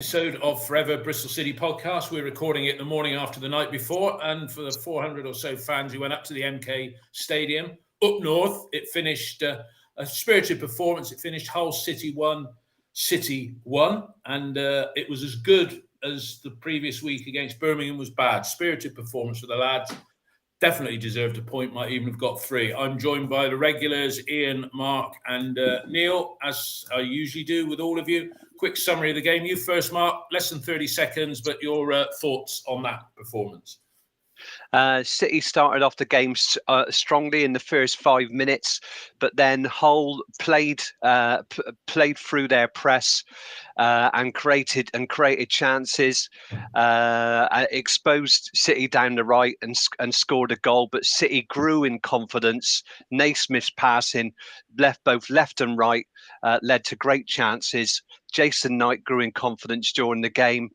Episode of Forever Bristol City podcast. We're recording it the morning after the night before, and for the 400 or so fans who went up to the MK Stadium up north, it finished a spirited performance. It finished Hull City 1, City 1, and it was as good as the previous week against Birmingham was bad. Spirited performance for the lads. Definitely deserved a point, might even have got three. I'm joined by the regulars, Ian, Mark, and Neil, as I usually do with all of you. Quick summary of the game. You first, Mark, less than 30 seconds, but your thoughts on that performance. City started off the game strongly in the first 5 minutes, but then Hull played through their press and created chances, exposed City down the right and scored a goal. But City grew in confidence. Naismith's passing, both left and right, led to great chances. Jason Knight grew in confidence during the game,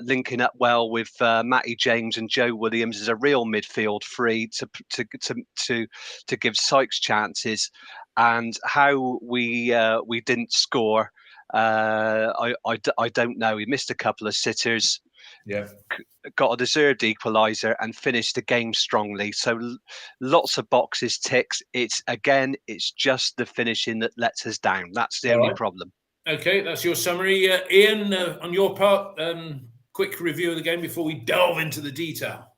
linking up well with Matty James and Joe Williams as a real midfield three to give Sykes chances. And how we didn't score, I don't know. We missed a couple of sitters. Yeah, got a deserved equaliser and finished the game strongly. So lots of boxes ticks. It's just the finishing that lets us down. That's the only problem. Okay, that's your summary. Ian, on your part, quick review of the game before we delve into the detail.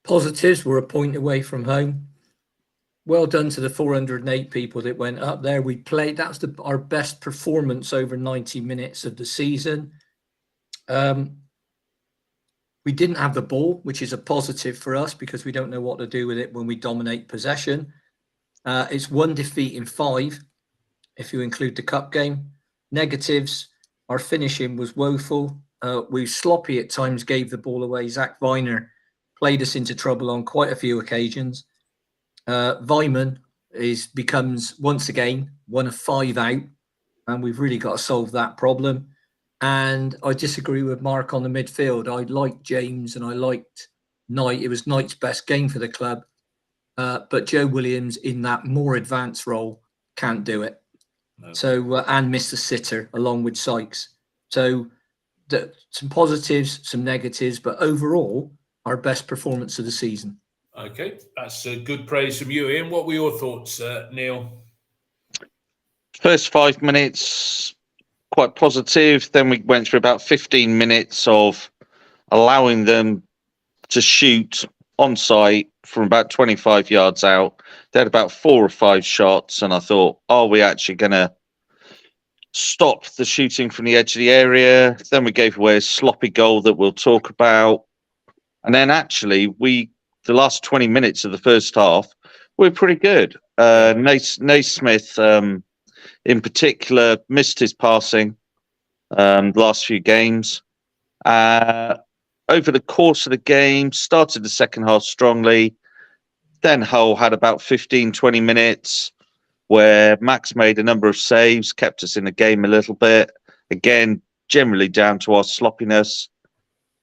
Positives, were a point away from home. Well done to the 408 people that went up there. We played, that's our best performance over 90 minutes of the season. We didn't have the ball, which is a positive for us because we don't know what to do with it when we dominate possession. It's one defeat in 5. If you include the cup game. Negatives, our finishing was woeful. We were sloppy at times, gave the ball away. Zach Viner played us into trouble on quite a few occasions. Weimann becomes once again 1 of 5 out, and we've really got to solve that problem. And I disagree with Mark on the midfield. I liked James and I liked Knight. It was Knight's best game for the club, but Joe Williams in that more advanced role can't do it. No. So and Mr. Sitter along with Sykes. So some positives, some negatives, but overall our best performance of the season. Okay, that's good praise from you, Ian. What were your thoughts, Neil? First 5 minutes quite positive. Then we went through about 15 minutes of allowing them to shoot on site from about 25 yards out. They had about 4 or 5 shots, and I thought, are we actually going to stop the shooting from the edge of the area? Then we gave away a sloppy goal that we'll talk about. And then actually, the last 20 minutes of the first half, were pretty good. Naismith, in particular, missed his passing the last few games. Over the course of the game, started the second half strongly. Then Hull had about 15, 20 minutes where Max made a number of saves, kept us in the game a little bit. Again, generally down to our sloppiness.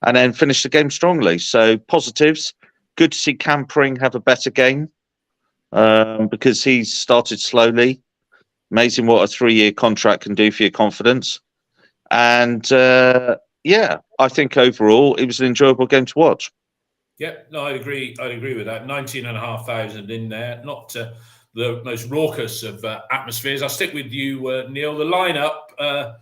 And then finished the game strongly. So positives. Good to see Campering have a better game because he's started slowly. Amazing what a 3-year contract can do for your confidence. And I think overall it was an enjoyable game to watch. Yeah, no, I'd agree with that. 19,500 in there, not the most raucous of atmospheres. I'll stick with you, Neil. The lineup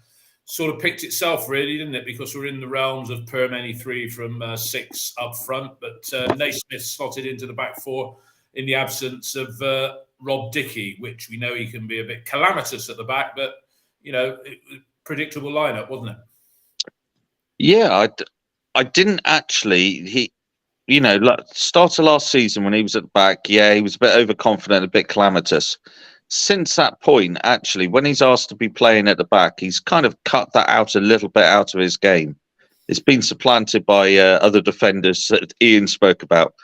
sort of picked itself, really, didn't it? Because we're in the realms of per many 3 from 6 up front, but Naismith slotted into the back 4 in the absence of Rob Dickey, which we know he can be a bit calamitous at the back, but predictable lineup, wasn't it? Yeah, I didn't actually. Start of last season when he was at the back, he was a bit overconfident, a bit calamitous. Since that point, actually, when he's asked to be playing at the back, he's kind of cut that out a little bit out of his game. It's been supplanted by other defenders that Ian spoke about.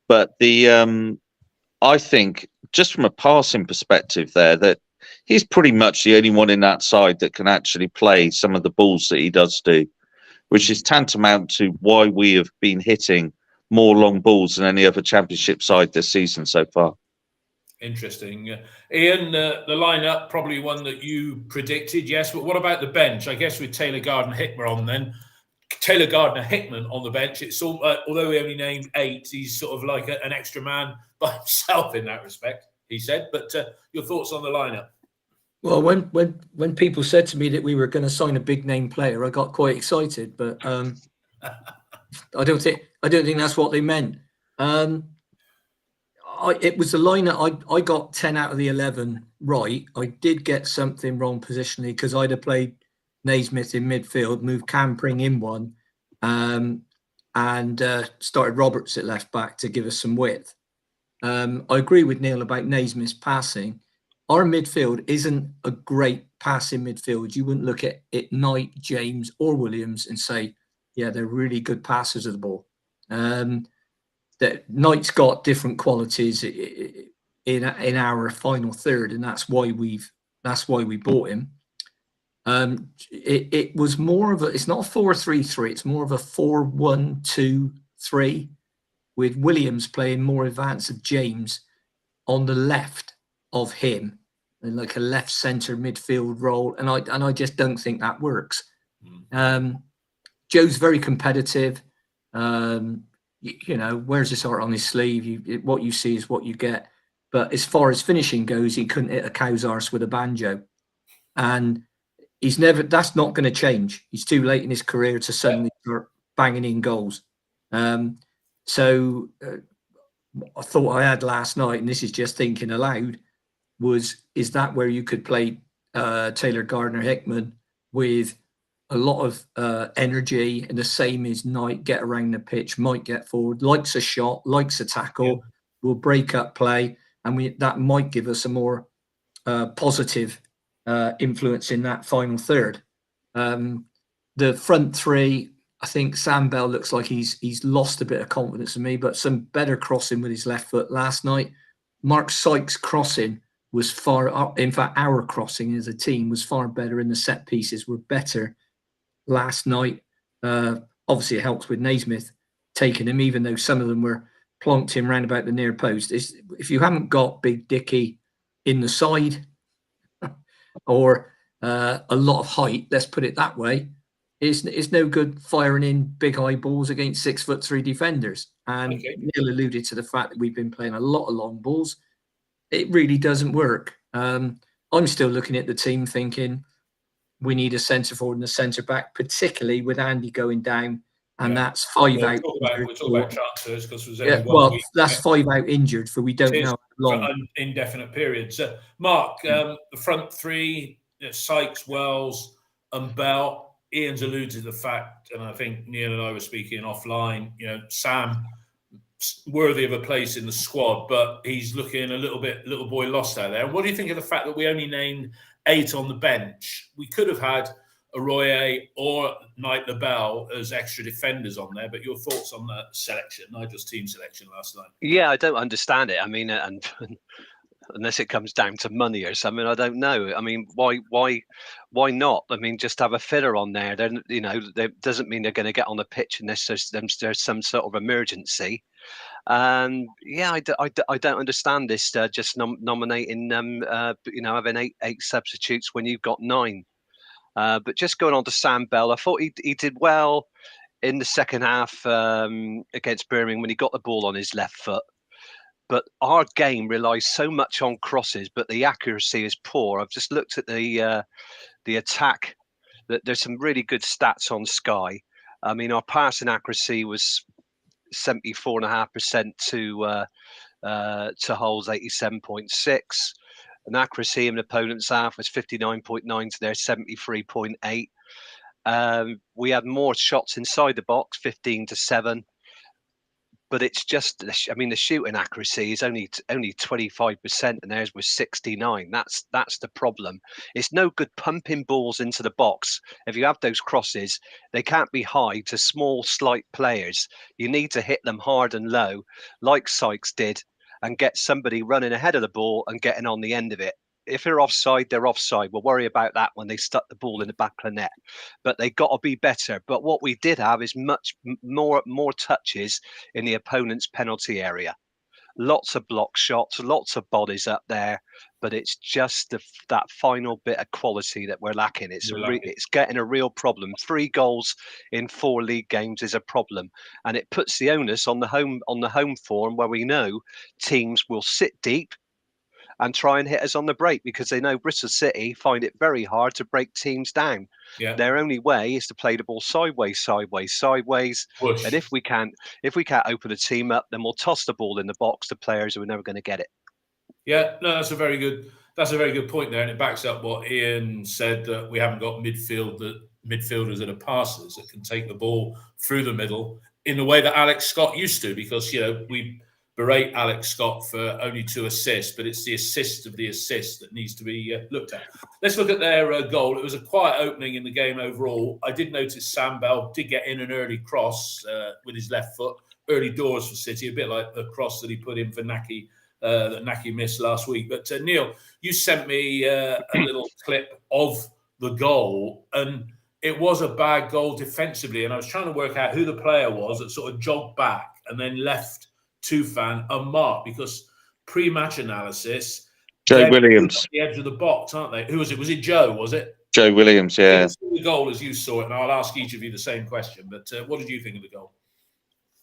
But I think, just from a passing perspective there, that he's pretty much the only one in that side that can actually play some of the balls that he does do, which is tantamount to why we have been hitting more long balls than any other championship side this season so far. Interesting. Ian, the lineup, probably one that you predicted, yes. But what about the bench? I guess with Taylor Gardner-Hickman on then. Taylor Gardner-Hickman on the bench, it's all, although we only named 8, he's sort of like an extra man by himself in that respect, he said. But your thoughts on the lineup? Well, when people said to me that we were going to sign a big name player, I got quite excited. But I don't think that's what they meant. It was the lineup. I got 10 out of the 11 right. I did get something wrong positionally because I'd have played Naismith in midfield, moved Cam Pring in one, and started Roberts at left back to give us some width. I agree with Neil about Naismith's passing. Our midfield isn't a great passing midfield. You wouldn't look at it, Knight, James, or Williams, and say, yeah, they're really good passers of the ball. That Knight's got different qualities in our final third, and that's why we bought him. It was more of it's not a 4-3-3, it's more of a 4-1-2-3, with Williams playing more advanced of James on the left of him, and like a left centre midfield role, and I just don't think that works. Joe's very competitive. Wears his heart on his sleeve. What you see is what you get. But as far as finishing goes, he couldn't hit a cow's arse with a banjo, and that's not going to change. He's too late in his career to suddenly start banging in goals. So I thought I had last night, and this is just thinking aloud, is that where you could play Taylor Gardner-Hickman with a lot of energy, and the same as Knight, get around the pitch, might get forward, likes a shot, likes a tackle, will break up play, and that might give us a more positive influence in that final third. The front three, I think Sam Bell looks like he's lost a bit of confidence in me, but some better crossing with his left foot last night. Mark Sykes' crossing was in fact, our crossing as a team was far better, and the set pieces were better last night. Obviously, it helps with Naismith taking him, even though some of them were plonked him round about the near post. If you haven't got Big Dicky in the side or a lot of height, let's put it that way, it's no good firing in big high balls against 6'3" defenders. And Neil alluded to the fact that we've been playing a lot of long balls. It really doesn't work. I'm still looking at the team thinking we need a centre forward and a centre back, particularly with Andy going down, and that's 5 out. We'll talk about transfers because there's only 1 week. That's 5 out injured for we don't know how long. For indefinite periods. Mark, the front three, Sykes, Wells, and Bell. Ian's alluded to the fact, and I think Neil and I were speaking offline. Sam, worthy of a place in the squad, but he's looking a little boy lost out there. What do you think of the fact that we only named 8 on the bench? We could have had Arroyo or Knight LaBelle as extra defenders on there, but your thoughts on that selection, Nigel's team selection last night? Yeah, I don't understand it. I mean, and unless it comes down to money or something, I don't know. I mean, why not? I mean, just have a fitter on there. Then that doesn't mean they're going to get on the pitch unless there's some sort of emergency. I don't understand this. Just nominating having eight substitutes when you've got 9. But just going on to Sam Bell, I thought he did well in the second half against Birmingham when he got the ball on his left foot. But our game relies so much on crosses, but the accuracy is poor. I've just looked at the attack. There's some really good stats on Sky. I mean, our passing accuracy was 74.5% to Hull's 87.6. And accuracy in the opponent's half was 59.9 to their 73.8. We had more shots inside the box, 15-7. But it's just, the shooting accuracy is only 25%, and theirs was 69. That's the problem. It's no good pumping balls into the box. If you have those crosses, they can't be high to small, slight players. You need to hit them hard and low, like Sykes did, and get somebody running ahead of the ball and getting on the end of it. If they're offside, they're offside. We'll worry about that when they stuck the ball in the back of the net. But they got to be better. But what we did have is much more touches in the opponent's penalty area. lots of block shots, lots of bodies up there, but it's just that final bit of quality that we're lacking. It's getting a real problem. 3 goals in 4 league games is a problem, and it puts the onus on the home form, where we know teams will sit deep and try and hit us on the break, because they know Bristol City find it very hard to break teams down. Yeah. Their only way is to play the ball sideways. Push. And if we can't open a team up, then we'll toss the ball in the box to players who are never going to get it. Yeah, no, that's a very good point there, and it backs up what Ian said, that we haven't got midfielders that are passers that can take the ball through the middle in the way that Alex Scott used to, because we berate Alex Scott for only 2 assists, but it's the assist of the assist that needs to be looked at. Let's look at their goal. It was a quiet opening in the game overall. I did notice Sam Bell did get in an early cross with his left foot, early doors for City, a bit like the cross that he put in for Naki, that Naki missed last week. But Neil, you sent me a little clip of the goal, and it was a bad goal defensively, and I was trying to work out who the player was that sort of jogged back and then left Tufan unmarked, because pre-match analysis, Joe Williams, at the edge of the box, aren't they? Who was it? Was it Joe? Was it Joe Williams? Yeah. The goal as you saw it, and I'll ask each of you the same question. But what did you think of the goal?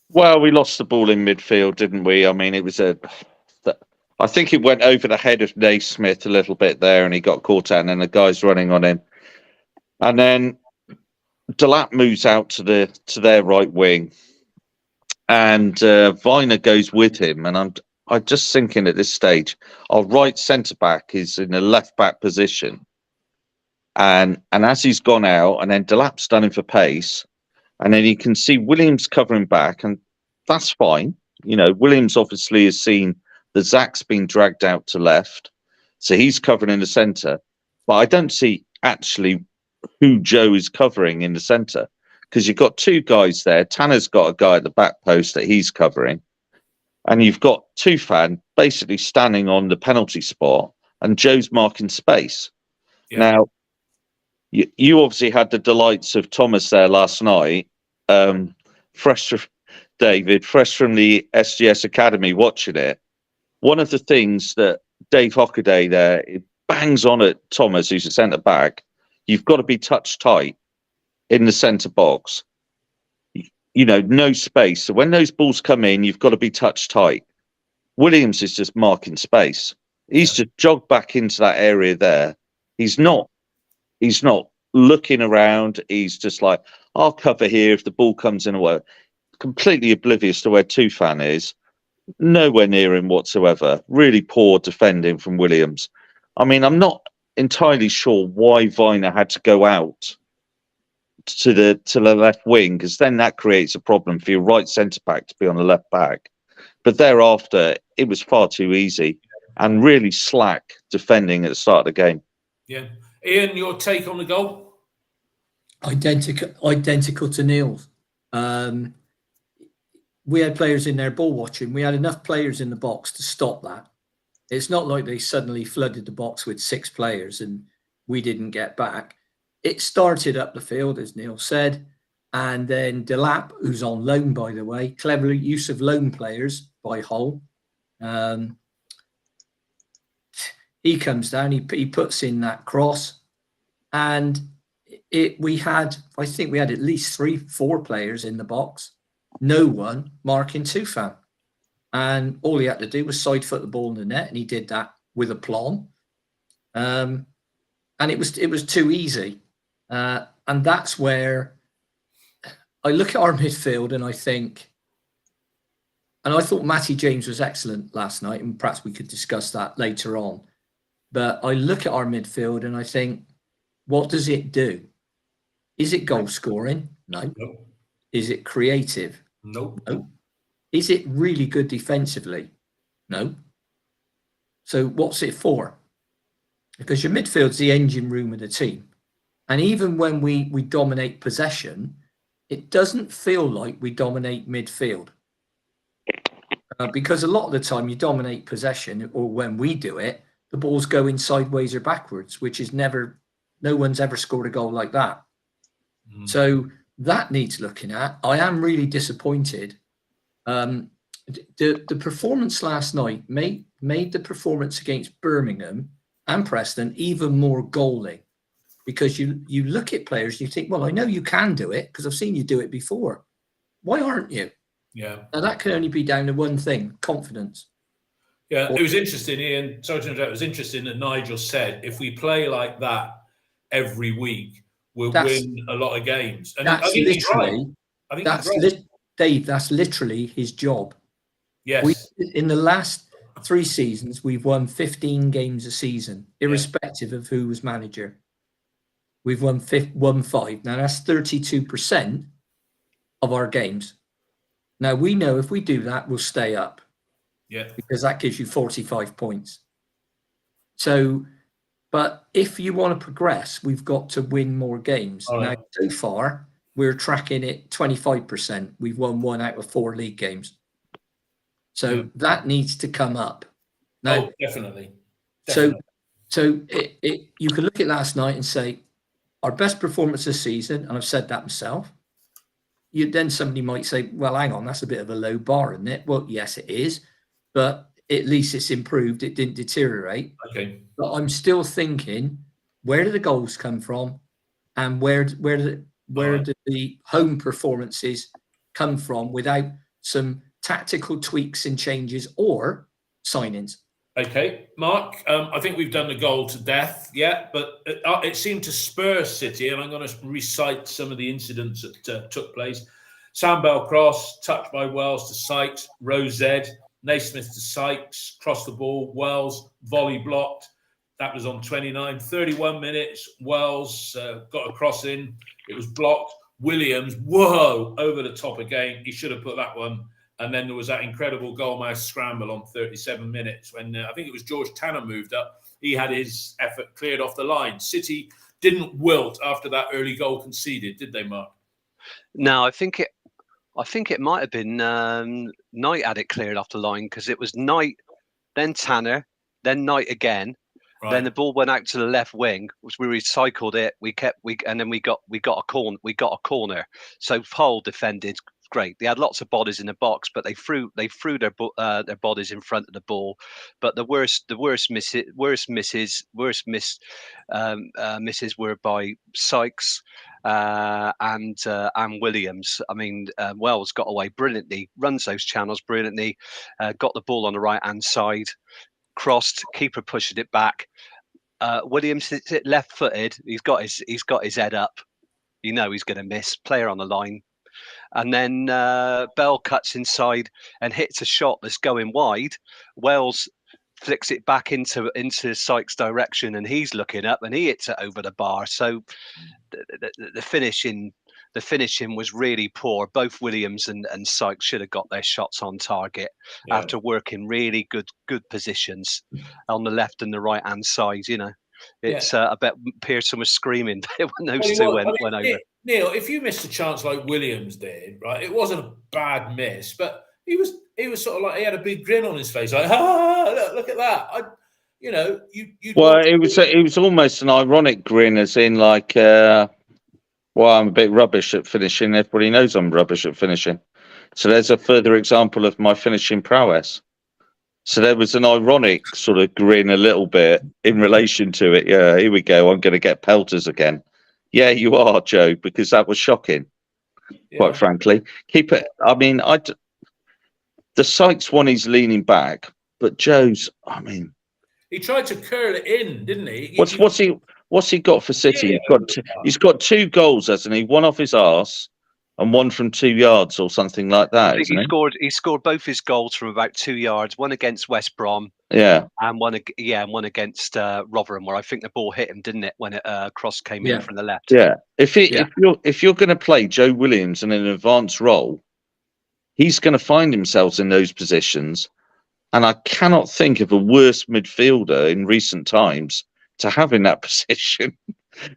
Well, we lost the ball in midfield, didn't we? I mean, it was I think it went over the head of Naismith a little bit there, and he got caught out, and then the guy's running on him, and then Delap moves out to their right wing. And Viner goes with him, and I'm just thinking at this stage, our right centre back is in a left back position, and as he's gone out, and then Delap's done him for pace, and then you can see Williams covering back, and that's fine. Williams obviously has seen that Zach's been dragged out to left, so he's covering in the centre, but I don't see actually who Joe is covering in the centre. Because you've got 2 guys there. Tanner's got a guy at the back post that he's covering. And you've got Tufan basically standing on the penalty spot, and Joe's marking space. Yeah. Now, you obviously had the delights of Thomas there last night. Fresh from the SGS Academy watching it. One of the things that Dave Hockaday there, it bangs on at Thomas, who's a centre back, you've got to be touch tight in the centre box, no space. So when those balls come in, you've got to be touch tight. Williams is just marking space. He's just jogged back into that area there. He's not looking around. He's just like, I'll cover here if the ball comes in away. Completely oblivious to where Tufan is. Nowhere near him whatsoever. Really poor defending from Williams. I mean, I'm not entirely sure why Viner had to go out to the left wing, because then that creates a problem for your right centre back to be on the left back. But thereafter, it was far too easy and really slack defending at the start of the game. Yeah, Ian, your take on the goal? Identical to Neil's. We had players in there ball watching. We had enough players in the box to stop that. It's not like they suddenly flooded the box with 6 players and we didn't get back. It started up the field, as Neil said, and then Delap, who's on loan, by the way, clever use of loan players by Hull. He comes down, he puts in that cross, and I think we had at least 3-4 players in the box, no one marking Tufan. And all he had to do was side foot the ball in the net, and he did that with aplomb. And it was too easy. And that's where I look at our midfield and I think, and I thought Matty James was excellent last night, and perhaps we could discuss that later on. But I look at our midfield and I think, what does it do? Is it goal scoring? No. Nope. Is it creative? Nope. No. Is it really good defensively? No. So what's it for? Because your midfield's the engine room of the team. And even when we dominate possession, it doesn't feel like we dominate midfield. Because a lot of the time you dominate possession, or when we do it, the ball's going sideways or backwards, which is no one's ever scored a goal like that. So that needs looking at. I am really disappointed. the performance last night made the performance against Birmingham and Preston even more galling, because you look at players, you think, well, I know you can do it because I've seen you do it before. Why aren't you? Yeah. Now that can only be down to one thing: confidence. Yeah, it was interesting, Ian. Sorry to interrupt. It was interesting that Nigel said, if we play like that every week, we'll win a lot of games. And I think he's right. I think he's right. Dave, that's literally his job. Yes. In the last 3 seasons, we've won 15 games a season, irrespective of who was manager. We've won 5. Now, that's 32% of our games. Now, we know if we do that, we'll stay up. Yeah. Because that gives you 45 points. So, but if you want to progress, we've got to win more games. Right. Now, so far, we're tracking it 25%. We've won 1 out of 4 league games. So that needs to come up. Now, definitely. So you can look at last night and say, our best performance this season, and I've said that myself. Then somebody might say, well, hang on, that's a bit of a low bar, isn't it? Well, yes, it is. But at least it's improved. It didn't deteriorate. Okay. But I'm still thinking, where do the goals come from? And where do the home performances come from without some tactical tweaks and changes or signings? Okay, Mark, I think we've done the goal to death, but it seemed to spur City, and I'm going to recite some of the incidents that took place. Sam Bell cross, touched by Wells to Sykes, Rose Z, Naismith to Sykes, crossed the ball, Wells, volley blocked. That was on 29. 31 minutes, Wells got a cross in. It was blocked. Williams, whoa, over the top again. He should have put that one. And then there was that incredible goalmouth scramble on 37 minutes when I think it was George Tanner moved up. He had his effort cleared off the line. City didn't wilt after that early goal conceded, did they, Mark? No, I think it might have been Knight had it cleared off the line, because it was Knight, then Tanner, then Knight again. Right. Then the ball went out to the left wing, which we recycled it. And then we got a corner. So Hull defended great. They had lots of bodies in the box, but they threw their bodies in front of the ball. But the worst misses were by Sykes and Williams. I mean, Wells got away brilliantly, runs those channels brilliantly, got the ball on the right hand side, crossed, keeper pushing it back. Williams hits it left-footed. He's got his head up. You know he's going to miss. Player on the line. And then Bell cuts inside and hits a shot that's going wide. Wells flicks it back into Sykes' direction, and he's looking up, and he hits it over the bar. So the finishing was really poor. Both Williams and Sykes should have got their shots on target after working really good positions on the left and the right hand side. You know, it's I bet Pearson was screaming when those two went over. Neil, if you missed a chance like Williams did, right, it wasn't a bad miss, but he was sort of like, he had a big grin on his face, like, look at that. It was almost an ironic grin, as in like, well, I'm a bit rubbish at finishing. Everybody knows I'm rubbish at finishing. So there's a further example of my finishing prowess. So there was an ironic sort of grin a little bit in relation to it. Yeah, here we go. I'm going to get pelters again. Yeah, you are, Joe, because that was shocking, quite frankly. Keep it. I mean, the Sykes one, he's leaning back, but Joe's, I mean, he tried to curl it in, didn't he? What's he got for City? He's got 2 goals, hasn't he? One off his arse and one from 2 yards or something like that. I think he scored both his goals from about 2 yards. One against West Brom, and one against Rotherham, where I think the ball hit him, didn't it, when it cross came in from the left? Yeah. If you're going to play Joe Williams in an advanced role, he's going to find himself in those positions, and I cannot think of a worse midfielder in recent times to have in that position.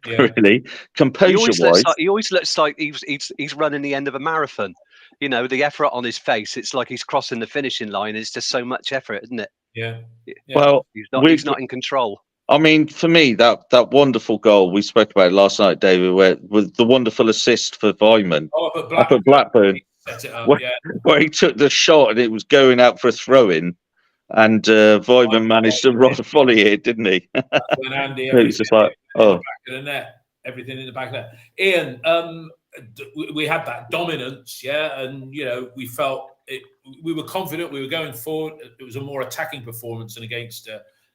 Really, composure-wise, he always looks like he's running the end of a marathon. You know, the effort on his face, it's like he's crossing the finishing line. It's just so much effort, isn't it? Yeah. Well, he's not in control. I mean, for me, that wonderful goal we spoke about last night, David, where with the wonderful assist for Weimann up at Blackburn. Set it up, Where- yeah. where he took the shot and it was going out for a throw-in, and Vyman managed to volley it, didn't he? When Andy, It was just like, in the oh, back of the net, everything in the back of the net. Ian, we had that dominance, yeah, and we felt it. We were confident. We were going forward. It was a more attacking performance than against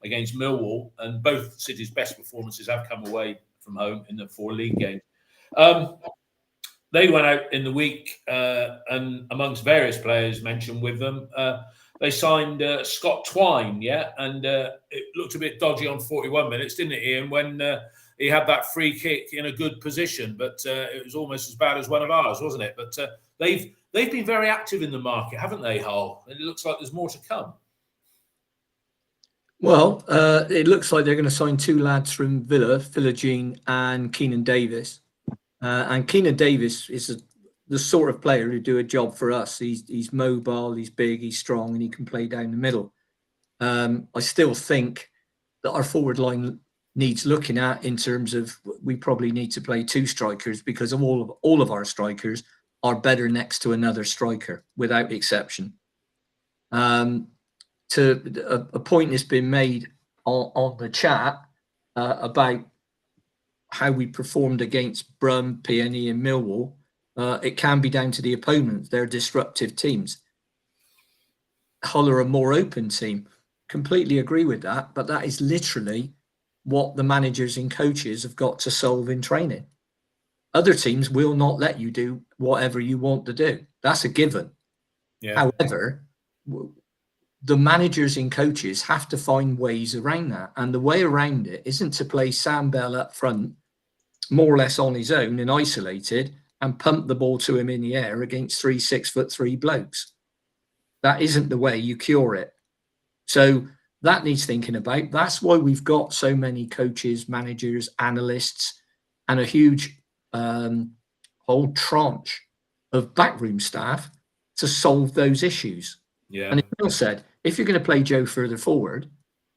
Millwall, and both City's best performances have come away from home in the 4 league games. They went out in the week, and amongst various players mentioned with them, they signed Scott Twine, yeah, and it looked a bit dodgy on 41 minutes, didn't it, Ian, when he had that free kick in a good position, but it was almost as bad as one of ours, wasn't it? But they've been very active in the market, haven't they, Hull? And it looks like there's more to come. Well, it looks like they're going to sign 2 lads from Villa, Philogene and Keenan Davis. And Keenan Davis is the sort of player who do a job for us. He's mobile, he's big, he's strong, and he can play down the middle. I still think that our forward line needs looking at in terms of we probably need to play 2 strikers, because all of our strikers are better next to another striker without exception. To a point has been made on the chat about how we performed against Brum, PNE and Millwall. It can be down to the opponents. They're disruptive teams. Hull are a more open team. Completely agree with that, but that is literally what the managers and coaches have got to solve in training. Other teams will not let you do whatever you want to do. That's a given. Yeah. However, the managers and coaches have to find ways around that. And the way around it isn't to play Sam Bell up front, more or less on his own and isolated, and pump the ball to him in the air against 3 6'3" blokes. That isn't the way you cure it. So that needs thinking about. That's why we've got so many coaches, managers, analysts, and a huge whole tranche of backroom staff to solve those issues. Yeah. And as Bill said, if you're going to play Joe further forward,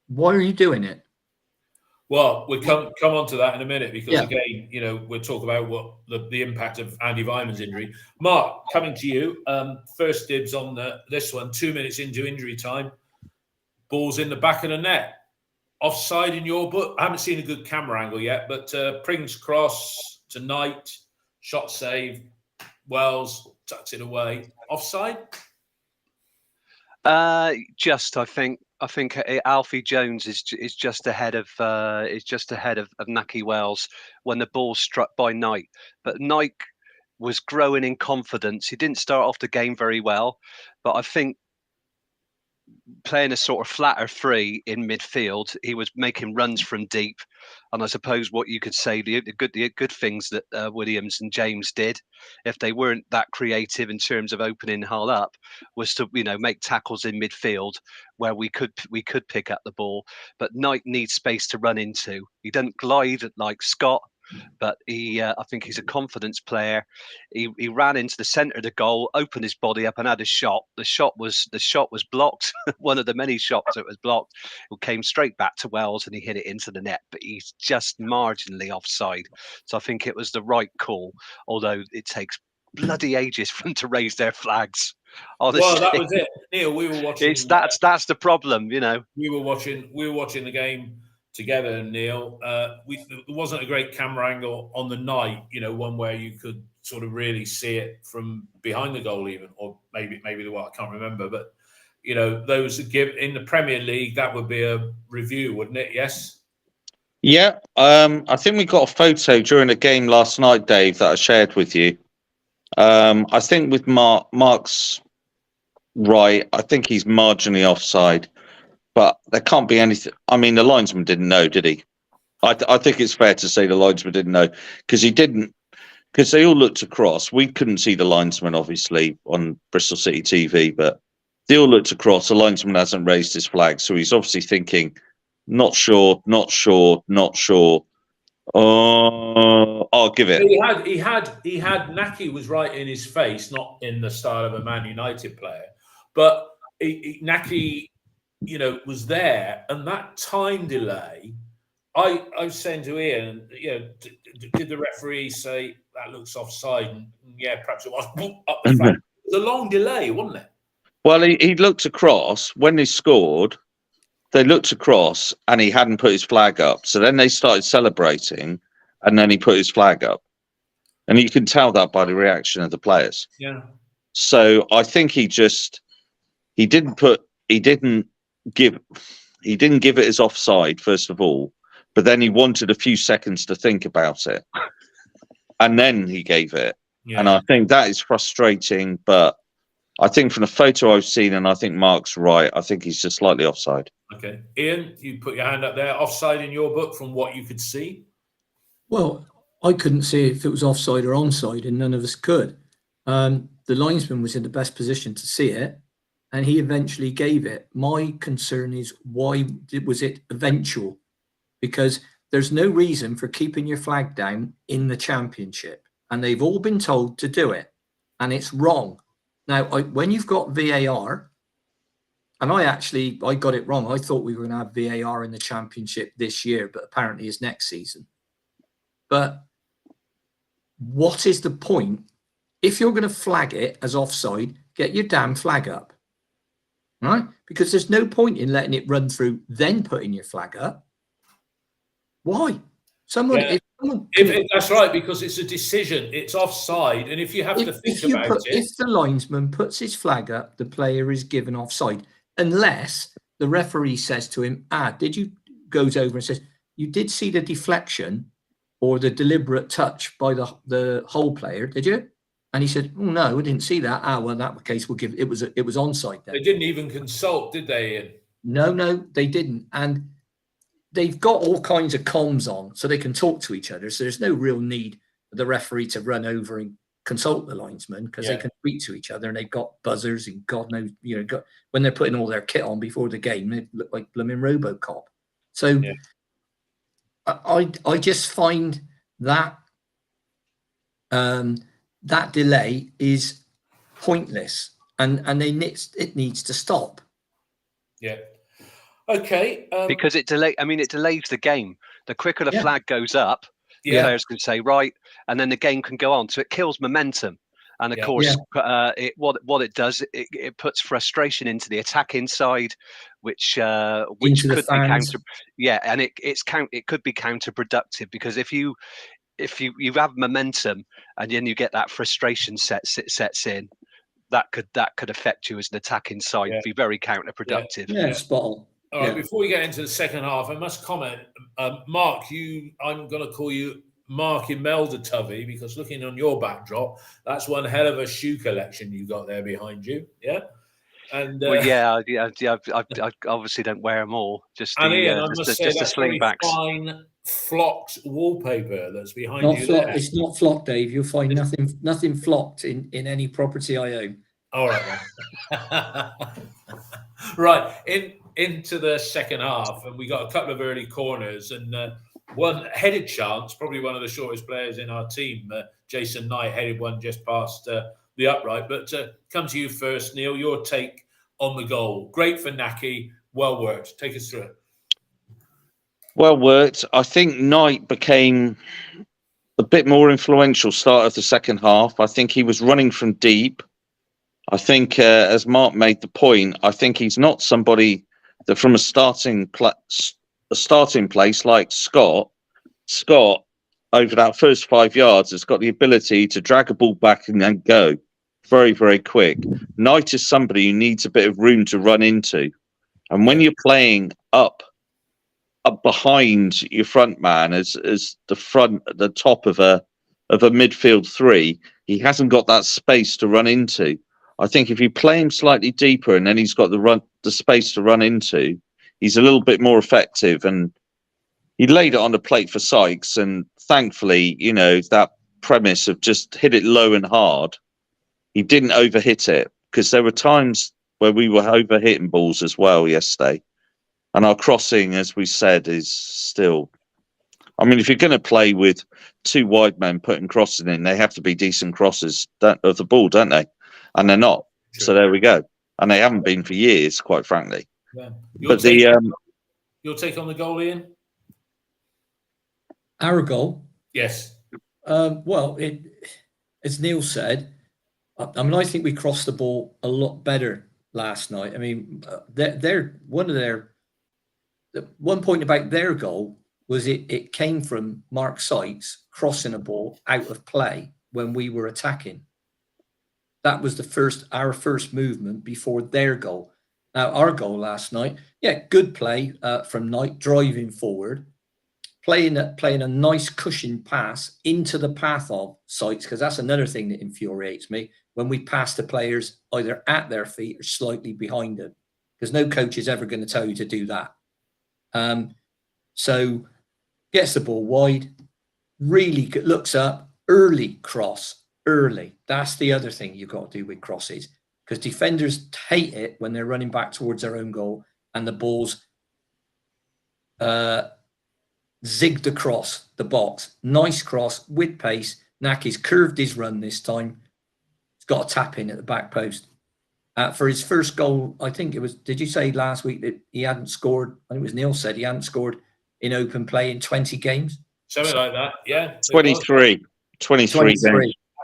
why are you doing it? Well, we'll come on to that in a minute, because again, we'll talk about what the impact of Andy Vyman's injury. Mark, coming to you, first dibs on this one. 2 minutes into injury time, ball's in the back of the net. Offside in your book? I haven't seen a good camera angle yet, but Pring's cross to Knight, shot save, Wells tucks it away. Offside? I think Alfie Jones is just ahead of Nahki Wells when the ball struck by Knight. But Knight was growing in confidence. He didn't start off the game very well, but I think playing a sort of flatter 3 in midfield, he was making runs from deep. And I suppose what you could say, the good things that Williams and James did, if they weren't that creative in terms of opening Hull up, was to make tackles in midfield where we could pick up the ball. But Knight needs space to run into. He doesn't glide like Scott, but I think he's a confidence player. He ran into the centre of the goal, opened his body up, and had a shot. The shot was blocked. One of the many shots that was blocked. It came straight back to Wells, and he hit it into the net. But he's just marginally offside. So I think it was the right call. Although it takes bloody ages for them to raise their flags. Honestly. Well, that was it, Neil. We were watching. That's the problem, We were watching the game together, Neil. There wasn't a great camera angle on the night, one where you could sort of really see it from behind the goal, even, or maybe I can't remember. But those in the Premier League, that would be a review, wouldn't it? Yes. Yeah. I think we got a photo during the game last night, Dave, that I shared with you. I think with Mark's right, I think he's marginally offside. But there can't be anything. I mean, the linesman didn't know, did he? I think it's fair to say the linesman didn't know, because he didn't. Because they all looked across. We couldn't see the linesman, obviously, on Bristol City TV, but they all looked across. The linesman hasn't raised his flag, so he's obviously thinking, not sure. I'll give it. He had Nahki was right in his face, not in the style of a Man United player, but Nahki, was there, and that time delay. I was saying to Ian, did the referee say that looks offside? And yeah, perhaps it was. Up the front. was a long delay, wasn't it? Well, he looked across when they scored. They looked across and he hadn't put his flag up. So then they started celebrating, and then he put his flag up, and you can tell that by the reaction of the players. Yeah. So I think he didn't give it as offside first of all, but then he wanted a few seconds to think about it, and then he gave it. Yeah. And I think that is frustrating, but I think from the photo I've seen, and I think Mark's right, I think he's just slightly offside. Okay. Ian, you put your hand up there. Offside in your book from what you could see? Well, I couldn't see if it was offside or onside, and none of us could. The linesman was in the best position to see it, and he eventually gave it. My concern is, why was it eventual? Because there's no reason for keeping your flag down in the Championship, and they've all been told to do it, and it's wrong. Now, when you've got VAR, and I got it wrong. I thought we were going to have VAR in the Championship this year, but apparently it's next season. But what is the point? If you're going to flag it as offside, get your damn flag up, right? Because there's no point in letting it run through, then putting your flag up. Why? That's right, because it's a decision. It's offside, and if you have to think about it, if the linesman puts his flag up, the player is given offside, unless the referee says to him, goes over and says, you did see the deflection or the deliberate touch by the whole player, did you? And he said, oh, no, I didn't see that. Well, in that case, we'll give it was onside then. They didn't even consult, did they, Ian? No, they didn't. And they've got all kinds of comms on, so they can talk to each other. So there's no real need for the referee to run over and consult the linesman, because they can speak to each other, and they've got buzzers and God knows, when they're putting all their kit on before the game, they look like blooming RoboCop. So I just find that that delay is pointless, and it needs to stop. Yeah. Okay. Because it delays the game. The quicker the flag goes up, the players can say right, and then the game can go on. So it kills momentum. And of course, what it does, it puts frustration into the attacking side, which could be counter. Yeah, and it could be counterproductive, because if you have momentum and then you get that frustration sets in, that could affect you as an attacking side. Be very counterproductive. Yeah, spot on. All right, before we get into the second half, I must comment, Mark, I'm going to call you Mark Imelda Tovey, because looking on your backdrop, that's one hell of a shoe collection you got there behind you. Yeah. And I obviously don't wear them all. Just the slingbacks. Fine flocked wallpaper that's behind you. It's not flocked, Dave. You'll find nothing flocked in any property I own. All right. Right. Into the second half, and we got a couple of early corners, and one headed chance, probably one of the shortest players in our team, Jason Knight, headed one just past the upright. But come to you first, Neil, your take on the goal. Great for Nahki, well worked. Take us through it. Well worked. I think Knight became a bit more influential start of the second half. I think he was running from deep. I think, as Mark made the point, I think he's not somebody that from a starting place like Scott, over that first 5 yards, has got the ability to drag a ball back and then go very, very quick. Knight is somebody who needs a bit of room to run into. And when you're playing up behind your front man as the top of a midfield three, he hasn't got that space to run into. I think if you play him slightly deeper and then he's got the space to run into, he's a little bit more effective. And he laid it on the plate for Sykes, and thankfully, that premise of just hit it low and hard, he didn't overhit it, because there were times where we were overhitting balls as well yesterday. And our crossing, as we said, is still... I mean, if you're going to play with two wide men putting crossing in, they have to be decent crosses of the ball, don't they? And they're not. Sure. So there we go. And they haven't been for years, quite frankly. Yeah. Your take on the goal, Ian? Our goal? Yes. Well, as Neil said, I mean, I think we crossed the ball a lot better last night. I mean, they're one of their the one point about their goal was it came from Mark Sykes crossing a ball out of play when we were attacking. That was our first movement before their goal. Now our goal last night, yeah, good play from Knight driving forward, playing a nice cushioned pass into the path of Sykes, because that's another thing that infuriates me when we pass the players either at their feet or slightly behind them, because no coach is ever going to tell you to do that. So gets the ball wide, really good, looks up, early cross, early. That's the other thing you've got to do with crosses, because defenders hate it when they're running back towards their own goal and the ball's zigged across the box. Nice cross with pace. Naki's curved his run this time. He's got a tap in at the back post. For his first goal, I think it was, did you say last week that he hadn't scored? I think it was Neil said he hadn't scored in open play in 20 games. Something like that, yeah. 23 games.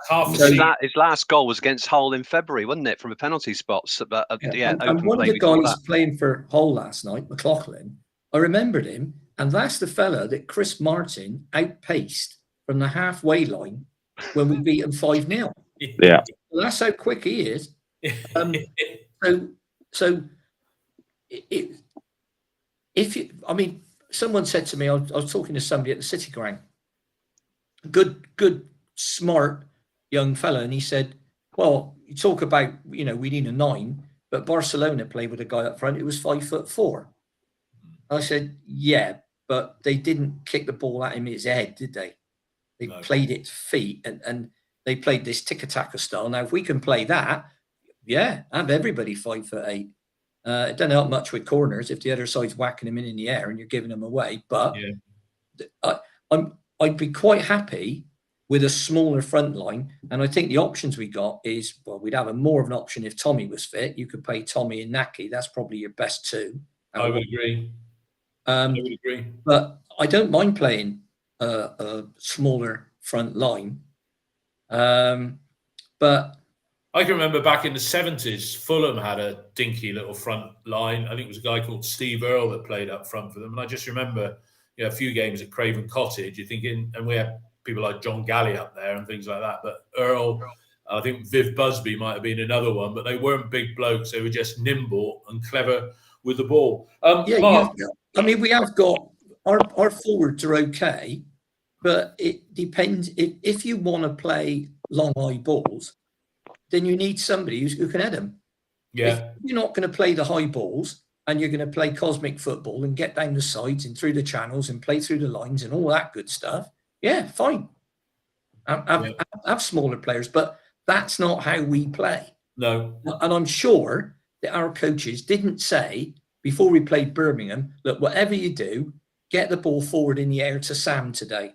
Half So his last goal was against Hull in February, wasn't it, from a penalty spot? So, but, and one of the guys playing for Hull last night, McLaughlin, I remembered him, and that's the fella that Chris Martin outpaced from the halfway line when we beat him 5-0. Yeah. Well, that's how quick he is. Someone said to me, I was talking to somebody at the City Ground, good, smart young fella, and he said, well, you talk about, we need a 9, but Barcelona played with a guy up front who was 5'4". I said, yeah, but they didn't kick the ball at him in his head, did they? They played it feet, and they played this tiki-taka style. Now, if we can play that, yeah, have everybody 5'8". It doesn't help much with corners if the other side's whacking them in the air and you're giving them away. But I'd be quite happy with a smaller front line. And I think the options we got is, well, we'd have more of an option if Tommy was fit. You could play Tommy and Naki. That's probably your best two. I would agree. But I don't mind playing a smaller front line. But I can remember back in the 70s, Fulham had a dinky little front line. I think it was a guy called Steve Earle that played up front for them. And I just remember, a few games at Craven Cottage, you're thinking, and we had people like John Galley up there and things like that. But Earle, I think Viv Busby might have been another one, but they weren't big blokes. They were just nimble and clever with the ball. Mark, we have got our forwards are okay, but it depends. If you want to play long high balls, then you need somebody who can head them. Yeah. If you're not going to play the high balls and you're going to play cosmic football and get down the sides and through the channels and play through the lines and all that good stuff, yeah, fine. Have smaller players, but that's not how we play. No. And I'm sure that our coaches didn't say before we played Birmingham, look, whatever you do, get the ball forward in the air to Sam today.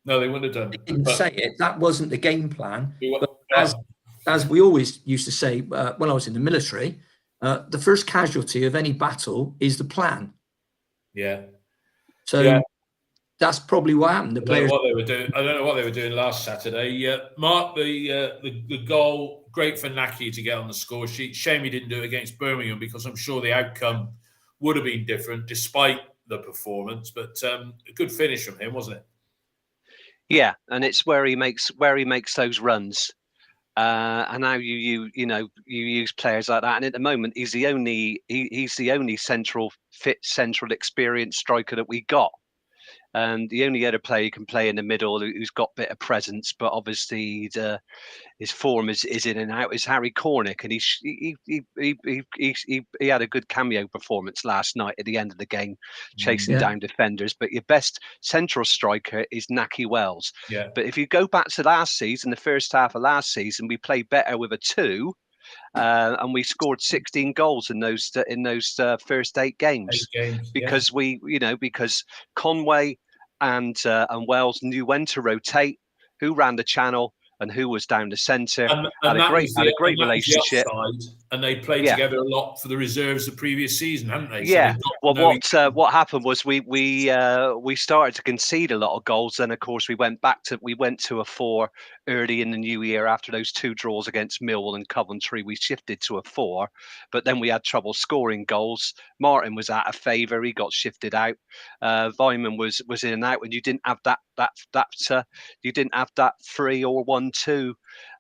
No, they wouldn't have done. They didn't say it. That wasn't the game plan. But as we always used to say when I was in the military, the first casualty of any battle is the plan. Yeah. So that's probably what happened. The players. I don't know what they were doing last Saturday. Mark, the goal, great for Naki to get on the score sheet. Shame he didn't do it against Birmingham, because I'm sure the outcome would have been different despite the performance. But a good finish from him, wasn't it? Yeah, and it's where he makes those runs. And now you use players like that, and at the moment he's the only central experienced striker that we got. And the only other player who can play in the middle who's got a bit of presence, but obviously his form is in and out, is Harry Cornick, and he had a good cameo performance last night at the end of the game, chasing down defenders. But your best central striker is Naki Wells. Yeah. But if you go back to last season, the first half of last season, we played better with a 2. And we scored 16 goals in those first 8 games. Because because Conway and Wells knew when to rotate, who ran the channel, and who was down the centre. And Had a that great was the relationship. upside, and they played Yeah. together a lot for the reserves the previous season, hadn't they? So Yeah. they got Well, to know what happened was we started to concede a lot of goals. Then, of course, we went to a 4 early in the new year after those 2 draws against Millwall and Coventry. We shifted to a 4, but then we had trouble scoring goals. Martin was out of favour; he got shifted out. Weimann was in and out, and you didn't have you didn't have that 3 or 1-2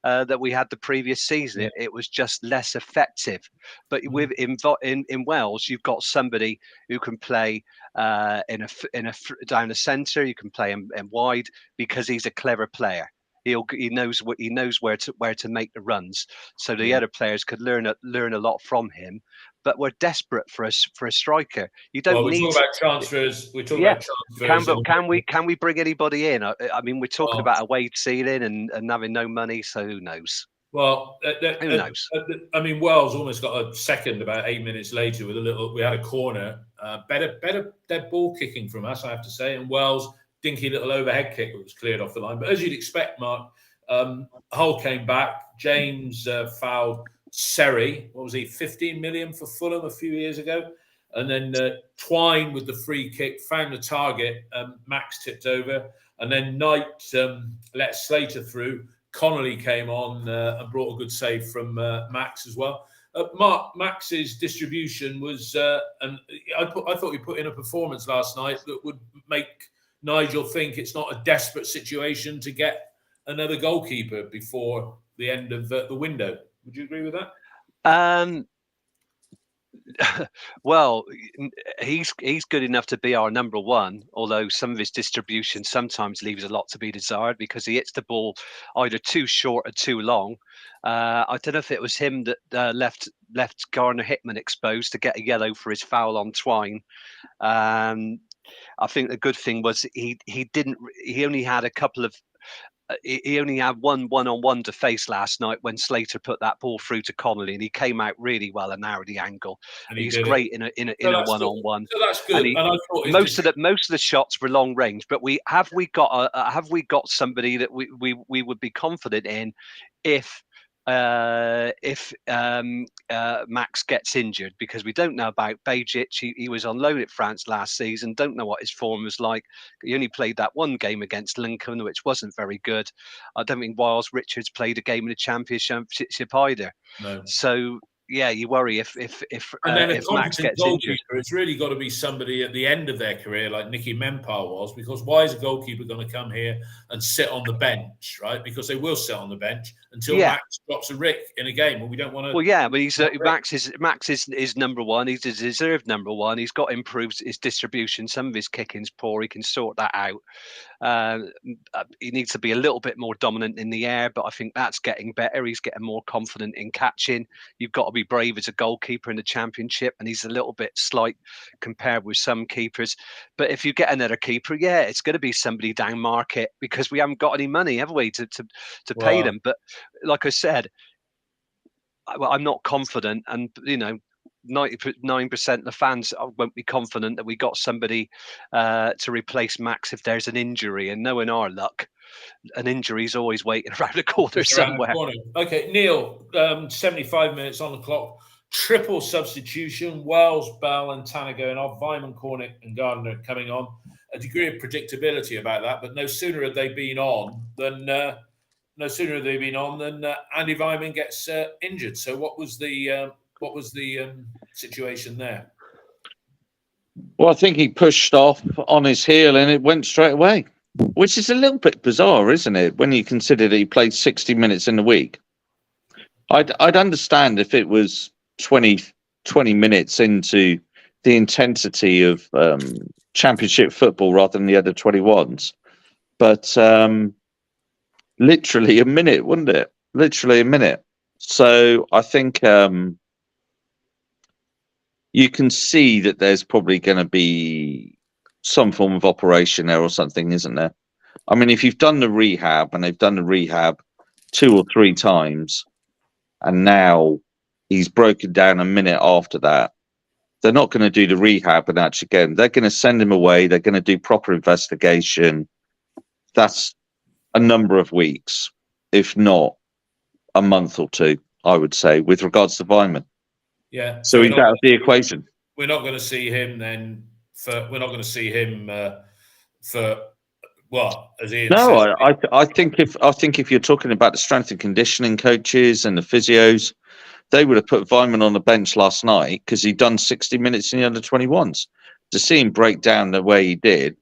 that we had the previous season. It was just less effective. But with in Wells, you've got somebody who can play in a down the centre. You can play him wide because he's a clever player. He knows where to make the runs. So the other players could learn a lot from him. But we're desperate for a striker. You don't need. We're talking about transfers. We're talking about transfers. Can we bring anybody in? I mean, we're talking Oh. about a wage ceiling and having no money. So who knows? Well, Who knows? I mean, Wells almost got a second about 8 minutes later with we had a corner. Better dead ball kicking from us, I have to say. And Wells, dinky little overhead kick that was cleared off the line. But as you'd expect, Mark, Hull came back. James fouled Seri. What was he? 15 million for Fulham a few years ago. And then Twine with the free kick found the target. Max tipped over. And then Knight let Slater through. Connolly came on and brought a good save from Max as well. Max's distribution was, and I thought he put in a performance last night that would make Nigel think it's not a desperate situation to get another goalkeeper before the end of the window. Would you agree with that? Well, he's good enough to be our number one, although some of his distribution sometimes leaves a lot to be desired because he hits the ball either too short or too long. I don't know if it was him that left Garner Hickman exposed to get a yellow for his foul on Twine. I think the good thing was he only had a couple of. He only had one-on-one to face last night when Slater put that ball through to Connolly, and he came out really well and narrowed the angle. And he's great in a one-on-one. So that's good. And I thought most of the shots were long range. But have we got somebody that we would be confident in if Max gets injured, because we don't know about Bejic. He was on loan at France last season. Don't know what his form was like. He only played that one game against Lincoln, which wasn't very good. I don't think Wiles Richards played a game in the Championship either. No. So yeah, you worry if Max gets injured. It's really got to be somebody at the end of their career, like Nicky Mempar was, because why is a goalkeeper going to come here and sit on the bench, right? Because they will sit on the bench until Max drops a rick in a game, and we don't want to. Well, yeah, but Max is number one. He's a deserved number one. He's got improved his distribution. Some of his kicking's poor. He can sort that out. He needs to be a little bit more dominant in the air, but I think that's getting better. He's getting more confident in catching. You've got to be brave as a goalkeeper in the Championship, and he's a little bit slight compared with some keepers. But if you get another keeper, it's going to be somebody down market, because we haven't got any money, have we, to pay them. But like I said, I'm not confident, and 99% of the fans won't be confident that we got somebody to replace Max if there's an injury. And knowing our luck, an injury is always waiting around the corner somewhere. Okay, Neil, 75 minutes on the clock. Triple substitution. Wells, Bell and Tanner going off. Weimann, Cornick and Gardner coming on. A degree of predictability about that, but no sooner had they been on than Andy Weimann gets injured. So what was the situation there? Well, I think he pushed off on his heel and it went straight away, which is a little bit bizarre, isn't it? When you consider that he played 60 minutes in the week. I'd understand if it was 20 minutes into the intensity of Championship football rather than the other 21s. But literally a minute, wouldn't it? Literally a minute. So I think you can see that there's probably going to be some form of operation there or something, isn't there? I mean, if you've done the rehab, and they've done the rehab 2 or 3 times, and now he's broken down a minute after that, they're not going to do the rehab and actually again. They're going to send him away. They're going to do proper investigation. That's a number of weeks. if not a month or two, I would say, with regards to Weimann. Yeah. So he's out of the equation. We're not going to see him then. We're not going to see him for what, as Ian No, said. I think if you're talking about the strength and conditioning coaches and the physios, they would have put Weimann on the bench last night because he'd done 60 minutes in the under-21s. To see him break down the way he did,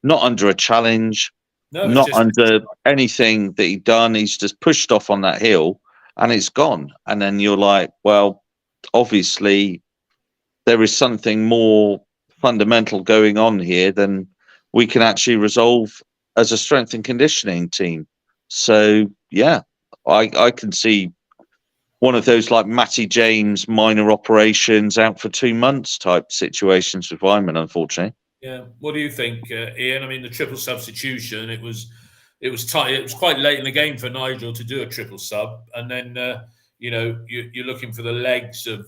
not under a challenge, No, not under anything that he'd done, he's just pushed off on that hill and it's gone. And then you're like, well, obviously there is something more fundamental going on here than we can actually resolve as a strength and conditioning team. So yeah, I can see one of those like Matty James minor operations out for 2 months type situations with Weimann, unfortunately. Yeah. What do you think, Ian? I mean, the triple substitution, it was tight. It was quite late in the game for Nigel to do a triple sub, and then you're looking for the legs of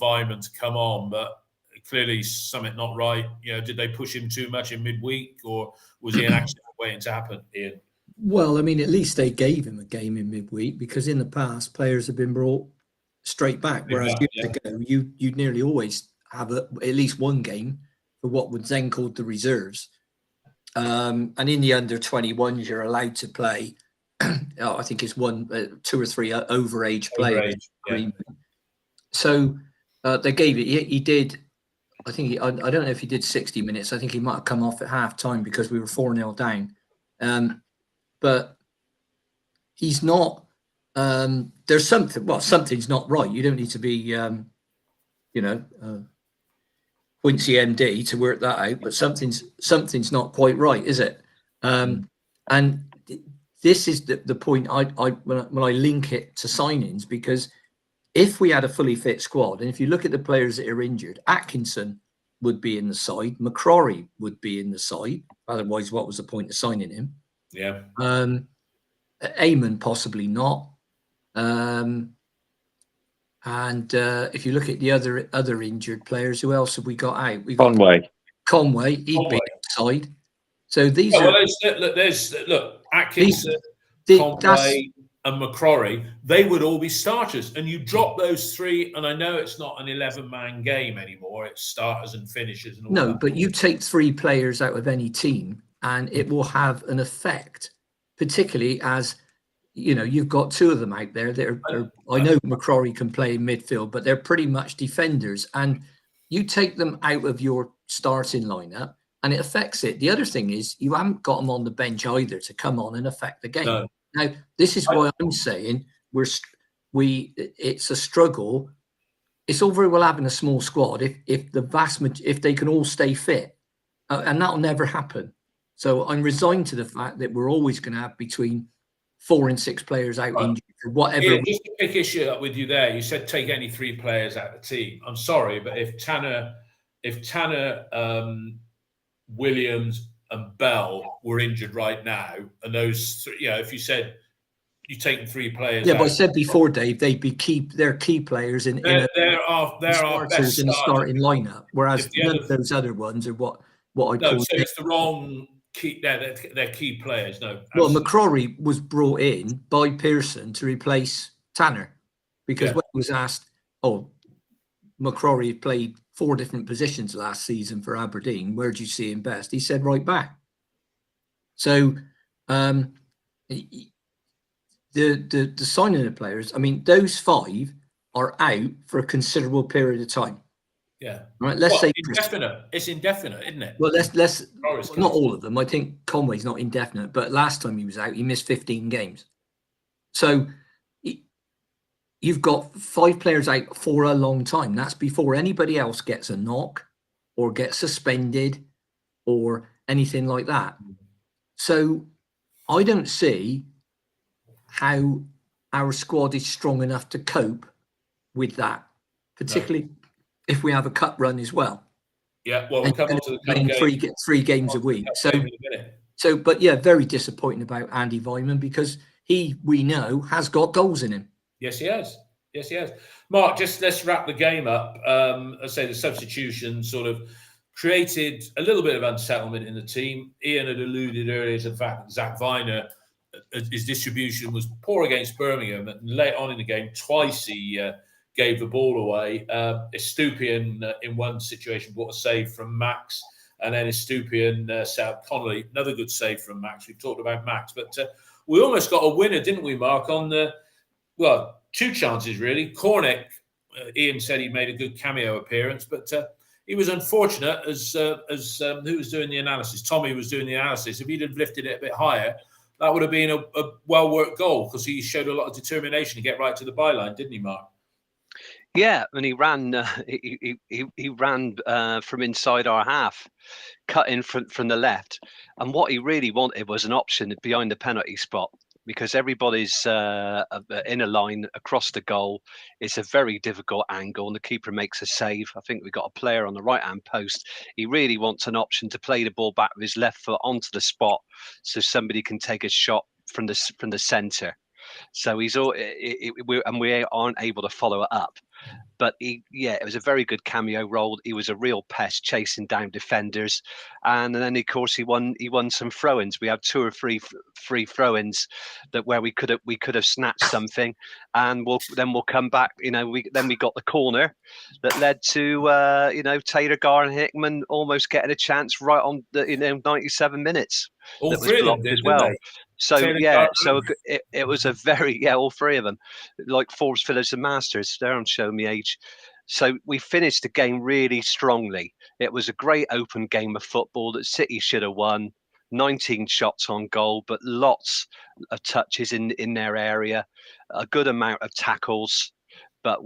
Weimann to come on, but clearly something not right. Did they push him too much in midweek, or was he an accident waiting to happen, Ian? Well, I mean, at least they gave him a game in midweek, because in the past players have been brought straight back, whereas years ago you'd nearly always have at least one game for what was then called the reserves. And in the under-21s, you're allowed to play. I think it's 2 or 3 overage players. Yeah. So they gave it. He did. I think I don't know if he did 60 minutes. I think he might have come off at half time because we were 4-0 down. But he's not. There's something. Well, something's not right. You don't need to be, Quincy MD to work that out. But something's not quite right, is it? And this is the point. When I link it to signings, because if we had a fully fit squad, and if you look at the players that are injured, Atkinson would be in the side, McCrory would be in the side. Otherwise, what was the point of signing him? Yeah. Eamon possibly not. And if you look at the other injured players, who else have we got out? We got Conway. He'd be inside. So these are. Look, Atkinson, Conway, and McCrory. They would all be starters, and you drop those 3. And I know it's not an 11-man game anymore; it's starters and finishers and all. No, but you take 3 players out of any team, and it will have an effect, particularly as you've got 2 of them out there that are I know McCrory can play in midfield, but they're pretty much defenders, and you take them out of your starting lineup and it affects it. The other thing is you haven't got them on the bench either to come on and affect the game. No. Now, this is why I'm saying it's a struggle. It's all very well having a small squad if they can all stay fit, and that'll never happen. So I'm resigned to the fact that we're always going to have between 4 and 6 players out injured or whatever. Yeah, just to pick issue up with you there, you said take any 3 players out of the team. I'm sorry, but if Tanner, Williams and Bell were injured right now, and those 3, if you said you're taking 3 players, but I said before, Dave, they'd be they're key players in our best in the starting lineup, whereas none of those other ones are what I call. So it's the wrong key. They're key players. No. Well, McCrory was brought in by Pearson to replace Tanner, because when he was asked, McCrory played 4 different positions last season for Aberdeen. Where do you see him best? He said right back. So the signing of players, I mean, those 5 are out for a considerable period of time. Yeah. Right. Let's say indefinite. It's indefinite, isn't it? Well, not all of them. I think Conway's not indefinite, but last time he was out, he missed 15 games. So you've got 5 players out for a long time. That's before anybody else gets a knock or gets suspended or anything like that. So I don't see how our squad is strong enough to cope with that, particularly if we have a cup run as well. Yeah, well, we'll come on to the cup game. 3 games a week. So, but yeah, very disappointing about Andy Weimann, because we know has got goals in him. Yes, he has. Mark, just let's wrap the game up. I say the substitution sort of created a little bit of unsettlement in the team. Ian had alluded earlier to the fact that Zach Viner his distribution was poor against Birmingham. And late on in the game, twice he gave the ball away. Estupiñán in one situation brought a save from Max, and then Estupiñán set up Connolly. Another good save from Max. We've talked about Max, but we almost got a winner, didn't we, Mark? On the two chances really. Cornick, Ian said he made a good cameo appearance, but he was unfortunate as who was doing the analysis? Tommy was doing the analysis. If he'd have lifted it a bit higher, that would have been a well-worked goal, because he showed a lot of determination to get right to the byline, didn't he, Mark? Yeah, and he ran. He ran from inside our half, cut in from the left, and what he really wanted was an option behind the penalty spot, because everybody's in a line across the goal. It's a very difficult angle, and the keeper makes a save. I think we've got a player on the right-hand post. He really wants an option to play the ball back with his left foot onto the spot, so somebody can take a shot from the centre. So we aren't able to follow it up. But it was a very good cameo role. He was a real pest, chasing down defenders, and then of course he won some throw-ins. We had 2 or 3 free throw-ins where we could have snatched something, and we'll come back. We got the corner that led to Taylor, Gar, and Hickman almost getting a chance right on the 97 minutes. All that was three blocked of them did, as well. They? So Taylor, it was a very all 3 of them, like Forbes, Phillips, and Masters. There, I'm showing me age. So we finished the game really strongly. It was a great open game of football that City should have won. 19 shots on goal, but lots of touches in their area, a good amount of tackles. But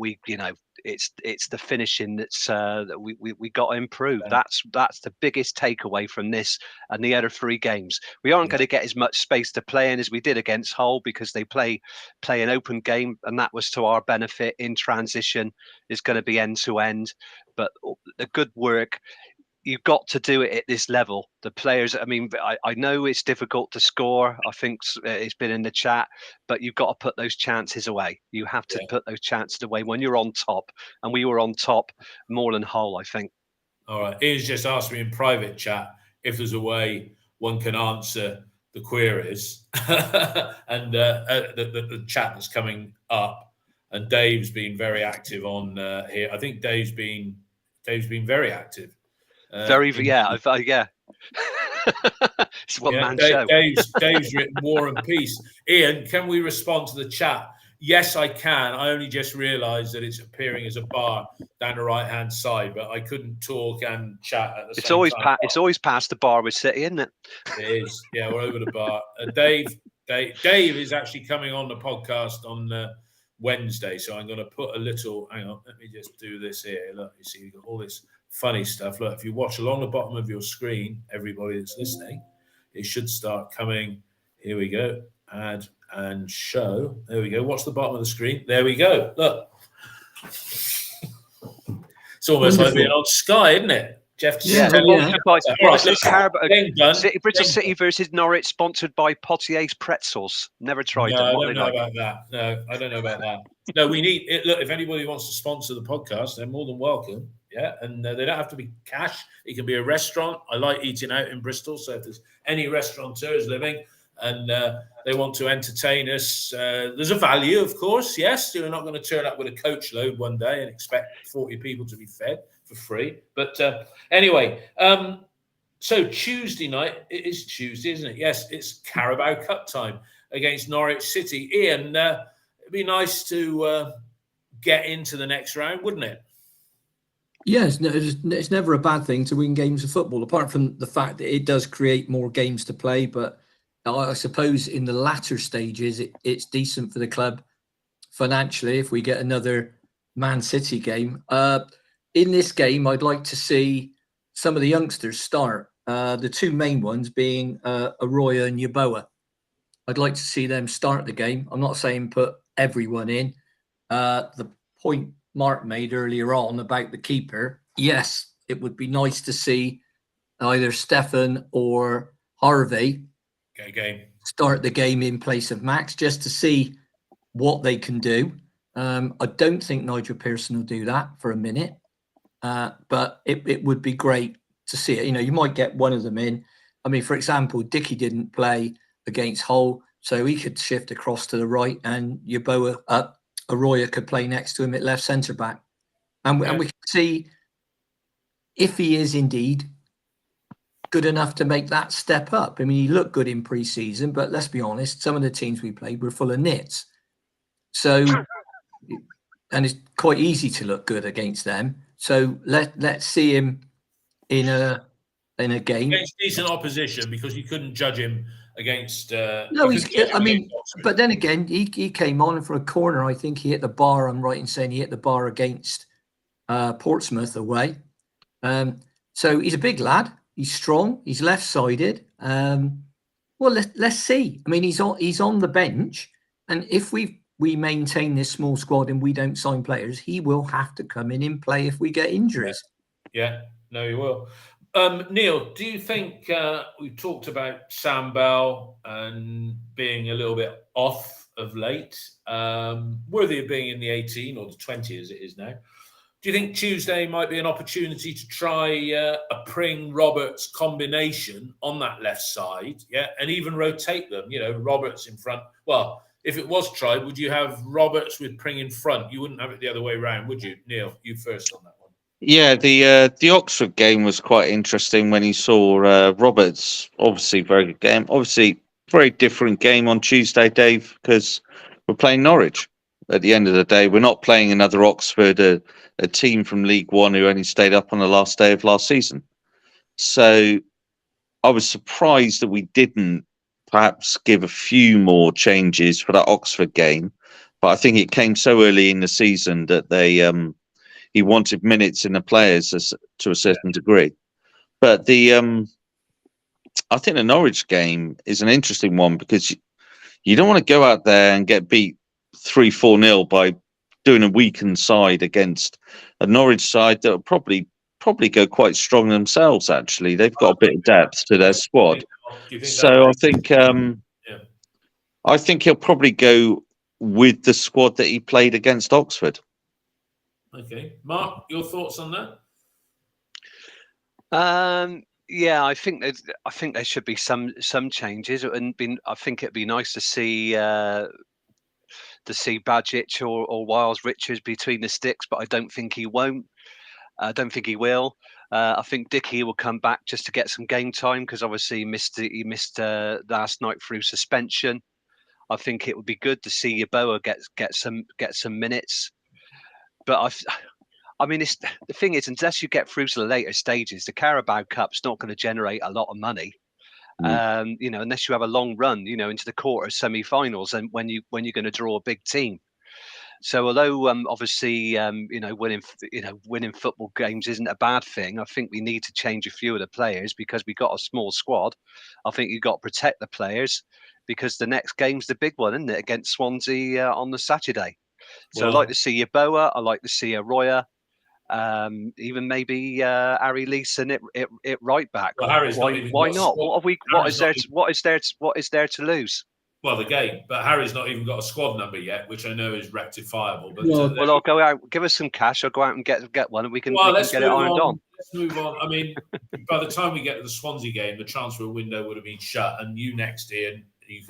it's the finishing that we got to improve. Yeah. That's the biggest takeaway from this and the other 3 games. We aren't going to get as much space to play in as we did against Hull, because they play an open game, and that was to our benefit in transition. It's going to be end to end, but the good work. You've got to do it at this level. The players, I know it's difficult to score. I think it's been in the chat, but you've got to put those chances away. You have to put those chances away when you're on top. And we were on top more than Hull, I think. All right. Ian's just asked me in private chat if there's a way one can answer the queries and the chat that's coming up. And Dave's been very active on here. I think Dave's been very active. Yeah. It's a one-man show. Dave's written War and Peace. Ian, can we respond to the chat? Yes, I can. I only just realised that it's appearing as a bar down the right-hand side, but I couldn't talk and chat at the same time. It's always past the bar with City, isn't it? It is. Yeah, we're over the bar. Dave is actually coming on the podcast on Wednesday, so I'm going to put a little. Hang on, let me just do this here. Look, you see, we've got all this funny stuff. Look, if you watch along the bottom of your screen, everybody that's listening, it should start coming. Here we go. Add and show. There we go. Watch the bottom of the screen. There we go. Look. It's almost like being on Sky, isn't it? Jeff, Bristol City versus Norwich, sponsored by Potier's Pretzels. Never tried them. I don't know about that. No, I don't know about that. No, we need it. Look, if anybody wants to sponsor the podcast, they're more than welcome. Yeah, and they don't have to be cash. It can be a restaurant. I like eating out in Bristol, so if there's any restaurateurs living and they want to entertain us, there's a value, of course. Yes, you're not going to turn up with a coach load one day and expect 40 people to be fed for free. But anyway, so Tuesday night, it is Tuesday, isn't it? Yes, it's Carabao Cup time against Norwich City. Ian, it'd be nice to get into the next round, wouldn't it? Yes, it's never a bad thing to win games of football, apart from the fact that it does create more games to play. But I suppose in the latter stages, it's decent for the club financially if we get another Man City game. In this game, I'd like to see some of the youngsters start. The 2 main ones being Arroyo and Yeboah. I'd like to see them start the game. I'm not saying put everyone in. The point Mark made earlier on about the keeper, yes, it would be nice to see either Stefan or Harvey start the game in place of Max, just to see what they can do. I don't think Nigel Pearson will do that for a minute, but it would be great to see it. You might get one of them in. I mean, for example, Dickey didn't play against Hull. So he could shift across to the right, and Arroyo could play next to him at left centre back, and we can see if he is indeed good enough to make that step up. I mean, he looked good in pre-season, but let's be honest, some of the teams we played were full of nits. So, and it's quite easy to look good against them. So let's see him in a game against decent opposition, because you couldn't judge him against. No, but then again, he came on, and for a corner, I think he hit the bar. I'm right in saying he hit the bar against Portsmouth away. So he's a big lad. He's strong. He's left-sided. Well, let's see. I mean, he's on the bench, and if we maintain this small squad and we don't sign players, he will have to come in and play if we get injuries. Yeah, no, he will. Neil, do you think we talked about Sam Bell and being a little bit off of late, worthy of being in the 18 or the 20 as it is now? Do you think Tuesday might be an opportunity to try a Pring-Roberts combination on that left side, and even rotate them? Roberts in front. Well, if it was tried, would you have Roberts with Pring in front? You wouldn't have it the other way around, would you? Neil, you first on that one. Yeah, the Oxford game was quite interesting when you saw Roberts. Obviously, very good game. Obviously, very different game on Tuesday, Dave, because we're playing Norwich. At the end of the day, we're not playing another Oxford, a team from League One who only stayed up on the last day of last season. So I was surprised that we didn't perhaps give a few more changes for that Oxford game. But I think it came so early in the season that he wanted minutes in the players to a certain degree. But I think the Norwich game is an interesting one, because you don't want to go out there and get beat 3-4-0 by doing a weakened side against a Norwich side that will probably go quite strong themselves. Actually, they've got a bit of depth to their squad. So I think he'll probably go with the squad that he played against Oxford. Okay, Mark, your thoughts on that? Yeah, I think there should be some changes, and I think it'd be nice to see Bajic or Wiles Richards between the sticks, but I don't think he won't. I don't think he will. I think Dickie will come back just to get some game time, because obviously he missed last night through suspension. I think it would be good to see Yeboah get some minutes. But I mean, the thing is, unless you get through to the later stages, the Carabao Cup's not going to generate a lot of money. Unless you have a long run, into the quarters, semi-finals, and when you're going to draw a big team. So although obviously winning football games isn't a bad thing, I think we need to change a few of the players, because we got a small squad. I think you've got to protect the players, because the next game's the big one, isn't it, against Swansea on the Saturday. So I'd like to see Yeboah. I'd like to see Arroyo. Even maybe Harry Leeson at right back. Well, Harry's why not? What is there to lose? Well, the game, but Harry's not even got a squad number yet, which I know is rectifiable. But well, I'll go out, give us some cash. I'll go out and get one, and we can get it ironed on. Let's move on. I mean, by the time we get to the Swansea game, the transfer window would have been shut, and you next, Ian, you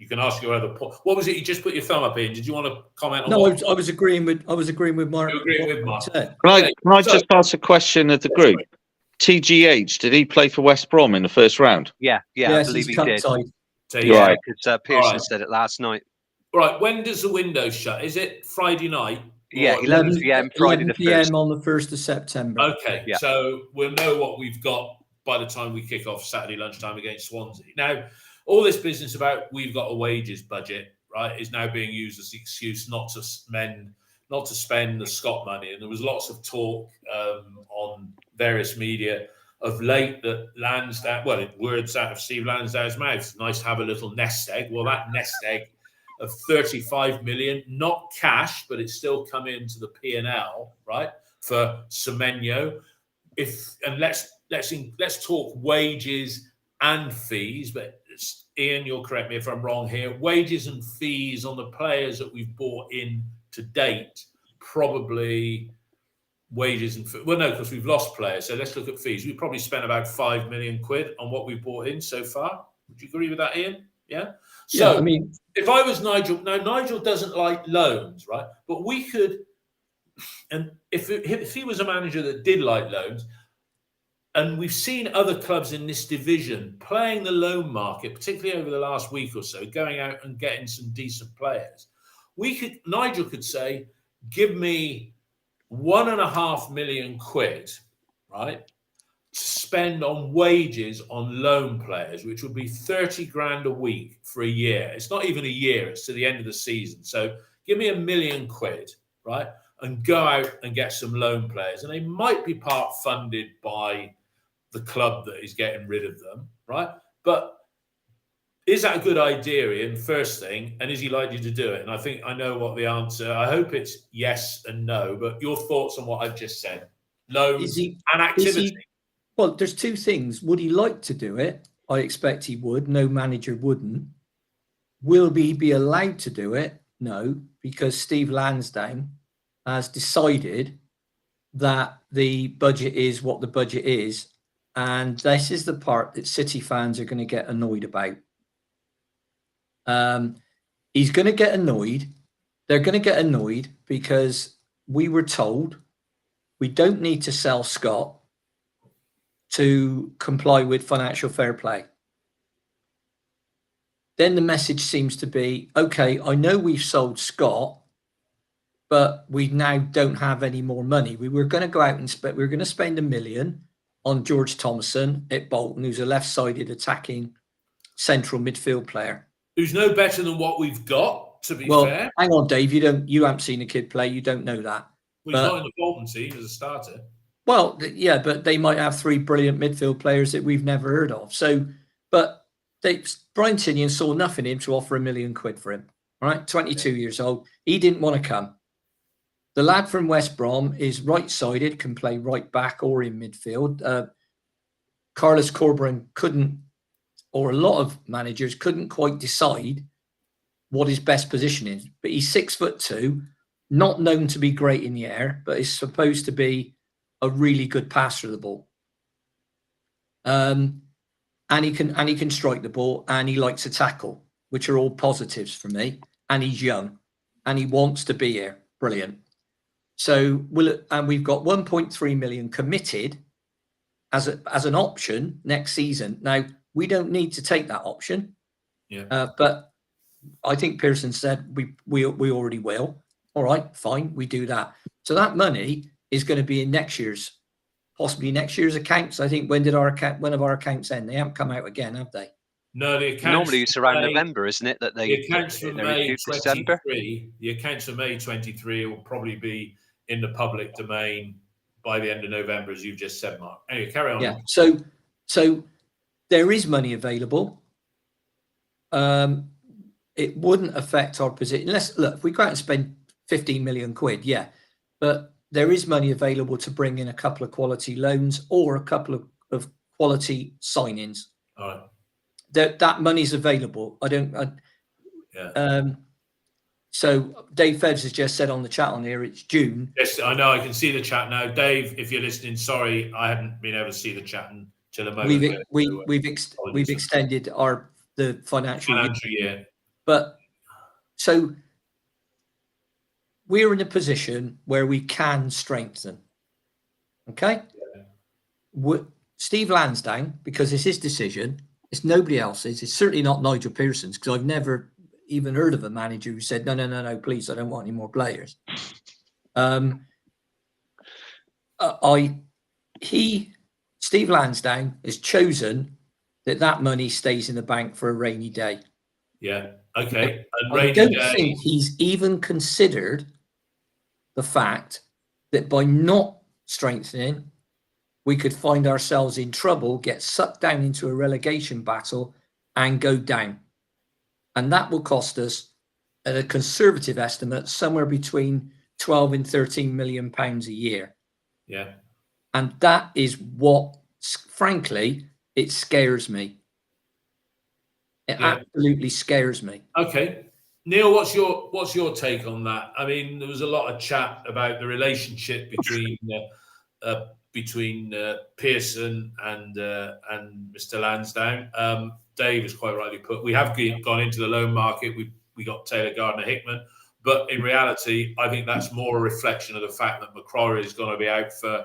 can ask your other. What was it? You just put your thumb up, Ian. Did you want to comment on? No, I was agreeing with Mark. You agree with Mark? Can I just ask a question of the group? TGH, did he play for West Brom in the first round? Yeah, yes, I believe he did. Yeah, because Pearson said it last night. Right, when does the window shut? Is it Friday night? Yeah, 11 p.m. Friday the 1st. on the 1st of September. Okay, so we'll know what we've got by the time we kick off Saturday lunchtime against Swansea. Now, all this business about we've got a wages budget, right, is now being used as the excuse not to spend the Scott money. And there was lots of talk on various media of late that Lansdown, words out of Steve Lansdow's mouth, it's nice to have a little nest egg. Well, that nest egg of 35 million, not cash, but it's still come into the P&L, right, for Semenyo. Let's talk wages and fees, but Ian, you'll correct me if I'm wrong here. Wages and fees on the players that we've bought in to date, probably wages and fees. Well, no, because we've lost players. So let's look at fees. We've probably spent about £5 million on what we've bought in so far. Would you agree with that, Ian? Yeah. Yeah, So I mean, if I was Nigel, now Nigel doesn't like loans, right? But we could, and if he was a manager that did like loans, and we've seen other clubs in this division playing the loan market, particularly over the last week or so, going out and getting some decent players. Nigel could say, give me £1.5 million, right, to spend on wages on loan players, which would be 30 grand a week for a year. It's not even a year, it's to the end of the season. So give me £1 million, right, and go out and get some loan players. And they might be part funded by the club that is getting rid of them, right? But is that a good idea, Ian? First thing, and is he likely to do it? And I think I know what the answer. I hope it's yes and no. But your thoughts on what I've just said: loans and activity. Well, there's two things. Would he like to do it? I expect he would. No manager wouldn't. Will he be allowed to do it? No, because Steve Lansdown has decided that the budget is what the budget is. And this is the part that City fans are going to get annoyed about. He's going to get annoyed. They're going to get annoyed because we were told we don't need to sell Scott to comply with financial fair play. Then the message seems to be, okay, I know we've sold Scott, but we now don't have any more money. We were going to go out and we were going to spend £1 million on George Thomason at Bolton, who's a left-sided attacking central midfield player. Who's no better than what we've got, to be fair. Hang on, Dave, you haven't seen a kid play, you don't know that. Well, he's not in the Bolton team as a starter. Well, yeah, but they might have 3 brilliant midfield players that we've never heard of. So, but Brian Tinian saw nothing in him to offer £1 million for him. Right, 22 years old. He didn't want to come. The lad from West Brom is right-sided, can play right back or in midfield. Carlos Corberán couldn't, or a lot of managers couldn't quite decide what his best position is. But he's 6'2", not known to be great in the air, but is supposed to be a really good passer of the ball. And he can strike the ball, and he likes to tackle, which are all positives for me. And he's young, and he wants to be here. Brilliant. So we've got 1.3 million committed as an option next season. Now we don't need to take that option, but I think Pearson said we already will. All right, fine, we do that. So that money is going to be in possibly next year's accounts. I think when of our accounts end? They haven't come out again, have they? No, the accounts normally it's around November, isn't it? That the accounts for May 23. The accounts for May 23 will probably be in the public domain by the end of November, as you've just said, Mark. Anyway, carry on. Yeah. So there is money available. It wouldn't affect our position. If we go out and spend 15 million quid, yeah, but there is money available to bring in a couple of quality loans or a couple of quality signings. All right. That money's available. So Dave Febbs has just said on the chat on here, it's June. Yes, I know. I can see the chat now. Dave, if you're listening, sorry, I haven't been able to see the chat until a moment ago. We've extended the financial year. But so we're in a position where we can strengthen. Okay? Yeah. Steve Lansdown, because it's his decision, it's nobody else's. It's certainly not Nigel Pearson's, because I've never even heard of a manager who said, no, please, I don't want any more players. Steve Lansdown has chosen that money stays in the bank for a rainy day. Yeah. Okay. And I don't think he's even considered the fact that by not strengthening, we could find ourselves in trouble, get sucked down into a relegation battle, and go down. And that will cost us, at a conservative estimate, somewhere between 12 and 13 million pounds a year. Yeah. And that is what, frankly, it scares me. It absolutely scares me. Okay. Neil, what's your take on that? I mean, there was a lot of chat about the relationship between Pearson and Mr. Lansdown. Dave has quite rightly put, we have gone into the loan market. We got Taylor Gardner-Hickman, but in reality, I think that's more a reflection of the fact that McCrory is going to be out for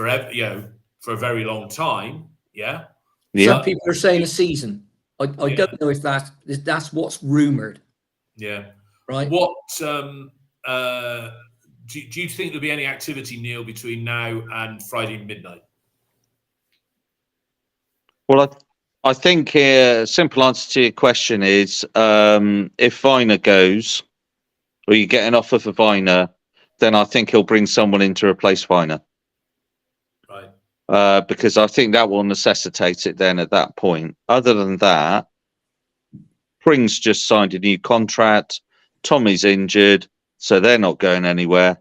a very long time. Yeah. Some people are saying a season. I don't know if that's what's rumoured. Yeah. Right. What do you think there'll be any activity, Neil, between now and Friday midnight? Well, I think a simple answer to your question is if Viner goes, or you get an offer for Viner, then I think he'll bring someone in to replace Viner. Right. Because I think that will necessitate it then at that point. Other than that, Pring's just signed a new contract. Tommy's injured, so they're not going anywhere.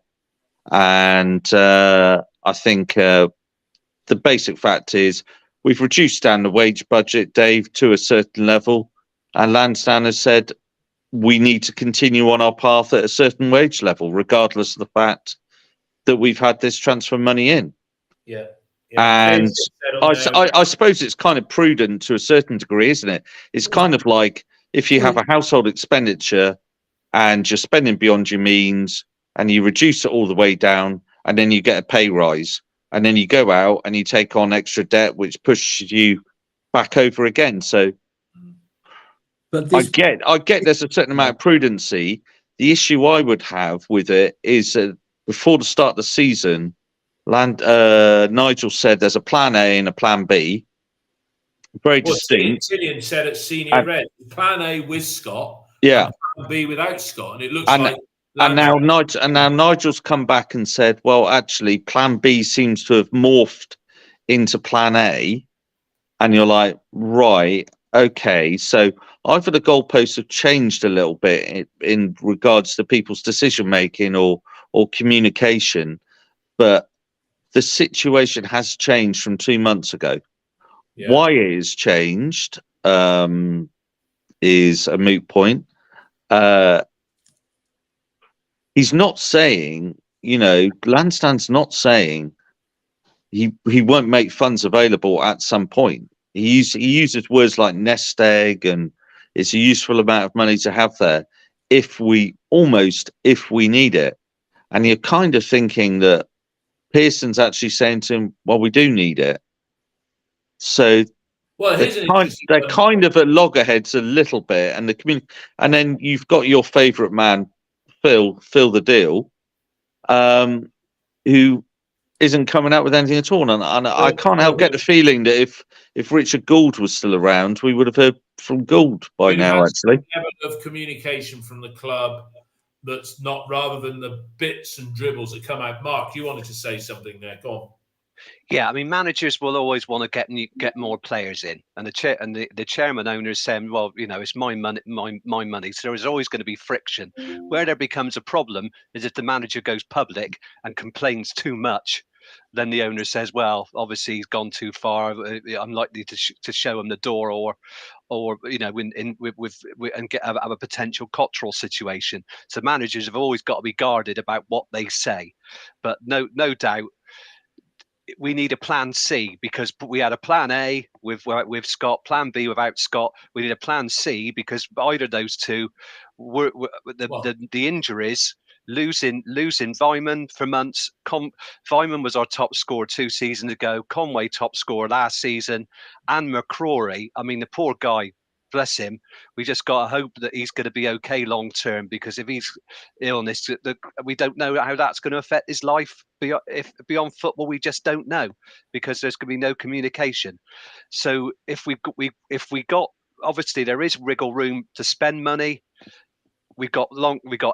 And I think the basic fact is we've reduced down the wage budget, Dave, to a certain level. And Lansdowne has said we need to continue on our path at a certain wage level, regardless of the fact that we've had this transfer money in. Yeah. And I suppose it's kind of prudent to a certain degree, isn't it? It's kind of like if you have a household expenditure and you're spending beyond your means and you reduce it all the way down and then you get a pay rise and then you go out and you take on extra debt, which pushes you back over again. So but I get there's a certain amount of prudency. The issue I would have with it is before the start of the season, Nigel said there's a plan A and a plan B. Very distinct. Tillian said at Senior Red, plan A with Scott, yeah, plan B without Scott, and it looks like. And now Nigel's come back and said, well, actually, plan B seems to have morphed into plan A, and you're like, right, okay, so either the goalposts have changed a little bit in regards to people's decision making or communication, but the situation has changed from 2 months ago. Yeah. Why it has changed is a moot point. He's not saying, Lansdowne's not saying he won't make funds available at some point. He uses words like nest egg, and it's a useful amount of money to have there if we need it. And you're kind of thinking that Pearson's actually saying to him, well, we do need it. So they're kind of at loggerheads a little bit, and then you've got your favourite man, Phil the Deal, who isn't coming out with anything at all. And I can't help get the feeling that if Richard Gould was still around, we would have heard from Gould by now, actually. Level of communication from the club that's not, rather than the bits and dribbles that come out. Mark, you wanted to say something there. Go on. Yeah, I mean, managers will always want to get more players in, and the chairman owner is saying, well, it's my money, my money. So there is always going to be friction. Where there becomes a problem is if the manager goes public and complains too much, then the owner says, well, obviously he's gone too far. I'm likely to show him the door, or and have a potential Cottrell situation. So managers have always got to be guarded about what they say, but no doubt. We need a plan C, because we had a plan A with Scott, plan B without Scott. We need a plan C because either of those two were the injuries, losing Vyman for months. Vyman was our top scorer 2 seasons ago. Conway top scorer last season, and McCrory. I mean, the poor guy. Bless him. We just got to hope that he's going to be okay long term, because if he's illness, we don't know how that's going to affect his life beyond football. We just don't know, because there's going to be no communication. So if we got, obviously there is wriggle room to spend money. We got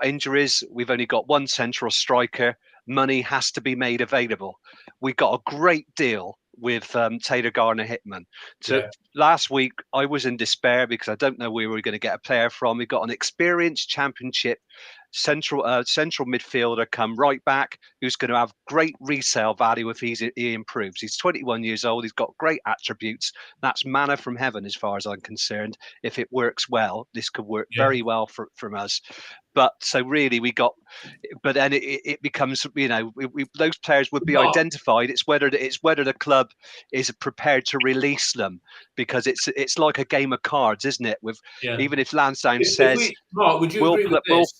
injuries. We've only got one central striker. Money has to be made available. We got a great deal with Taylor Gardner-Hickman. Last week, I was in despair because I don't know where we were going to get a player from. We got an experienced championship central midfielder come right back who's going to have great resale value if he improves. He's 21 years old. He's got great attributes. That's manna from heaven as far as I'm concerned. If it works well, this could work very well from us. But so really but then it becomes, those players would be identified. It's whether the club is prepared to release them, because it's like a game of cards, isn't it? Even if Lansdowne says, Mark, would you agree with this?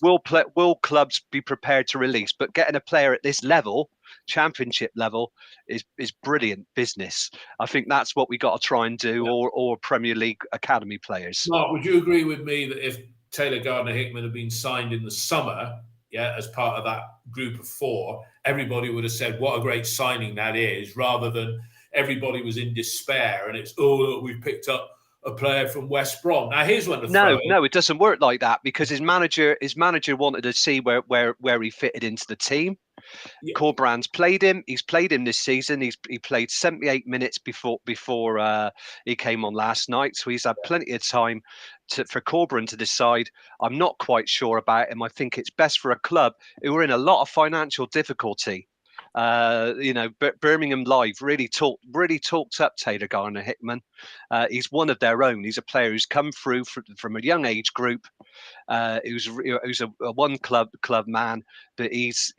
Will clubs be prepared to release? But getting a player at this level, Championship level, is brilliant business. I think that's what we got to try and do, or Premier League academy players. Mark, would you agree with me that if Taylor Gardner-Hickman had been signed in the summer, as part of that group of 4, everybody would have said, what a great signing that is, rather than everybody was in despair and it's, look, we've picked up a player from West Brom. Now, here's one to throw in. No, it doesn't work like that, because his manager wanted to see where he fitted into the team. Corberán's played him. He's played him this season. He played 78 minutes before he came on last night. So he's had plenty of time for Corberán to decide. I'm not quite sure about him. I think it's best for a club who are in a lot of financial difficulty. Birmingham Live really talked up Taylor Gardner-Hickman. He's one of their own. He's a player who's come through from a young age group, who's a one club man, but he's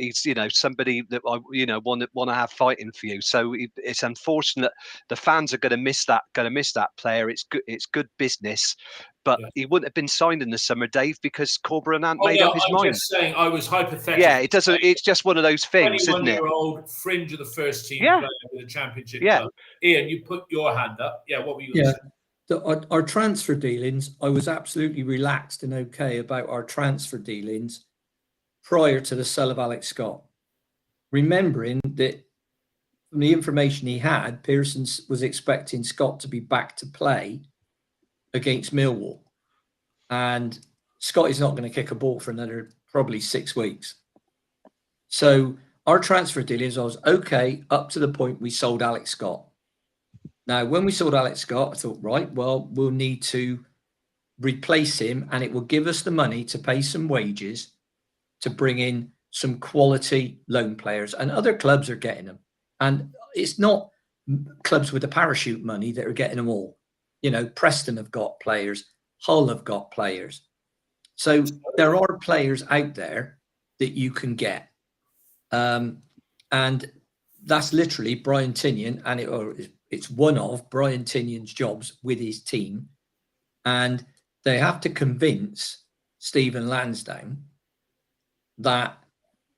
somebody that I want to have fighting for you. So it's unfortunate the fans are going to miss that player. It's good business. But he wouldn't have been signed in the summer, Dave, because Corberán hadn't made up his mind. I'm just saying, I was hypothetical. Yeah, it doesn't. It's just one of those things, isn't it? 21-year-old fringe of the first team player with a Championship club. Ian, you put your hand up. Yeah, what were you going to say? Our transfer dealings, I was absolutely relaxed and okay about our transfer dealings prior to the sale of Alex Scott. Remembering that from the information he had, Pearson was expecting Scott to be back to play against Millwall, and Scott is not going to kick a ball for another probably 6 weeks. So our transfer dealings, I was okay up to the point we sold Alex Scott. Now, when we sold Alex Scott, I thought, right, well, we'll need to replace him, and it will give us the money to pay some wages to bring in some quality loan players, and other clubs are getting them. And it's not clubs with the parachute money that are getting them all. Preston have got players, Hull have got players. So there are players out there that you can get. And that's literally Brian Tinnion, and it's one of Brian Tinnion's jobs with his team. And they have to convince Stephen Lansdowne that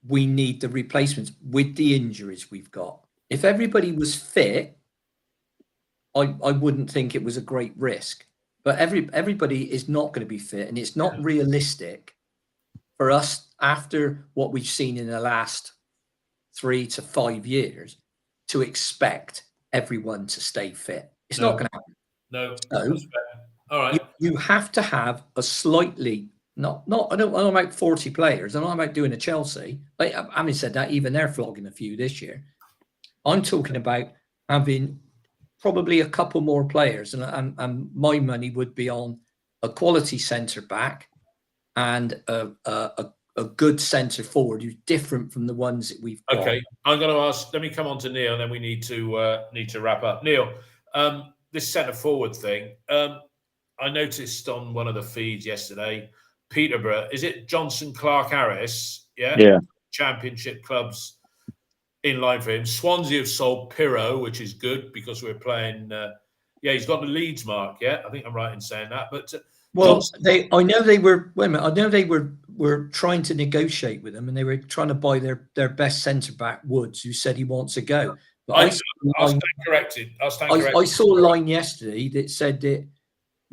we need the replacements with the injuries we've got. If everybody was fit, I wouldn't think it was a great risk, but everybody is not going to be fit, and it's not realistic for us, after what we've seen in the last 3 to 5 years, to expect everyone to stay fit. It's not going to happen. No. So, all right. You have to have a slightly I don't know about 40 players. I don't know about doing a Chelsea. Having said that, even they're flogging a few this year. I'm talking about having probably a couple more players, and my money would be on a quality centre back and a good centre forward who's different from the ones that we've got. Okay, I'm going to ask. Let me come on to Neil, and then we need to wrap up. Neil, this centre forward thing. I noticed on one of the feeds yesterday, Peterborough. Is it Johnson Clark-Harris? Yeah. Championship clubs in line for him. Swansea have sold Pirro, which is good because we're playing. He's got the Leeds mark. Yeah, I think I'm right in saying that. But I know they were. Wait a minute. I know they were trying to negotiate with them, and they were trying to buy their best centre back, Woods, who said he wants to go. But I'll stand corrected. I saw a line yesterday that said that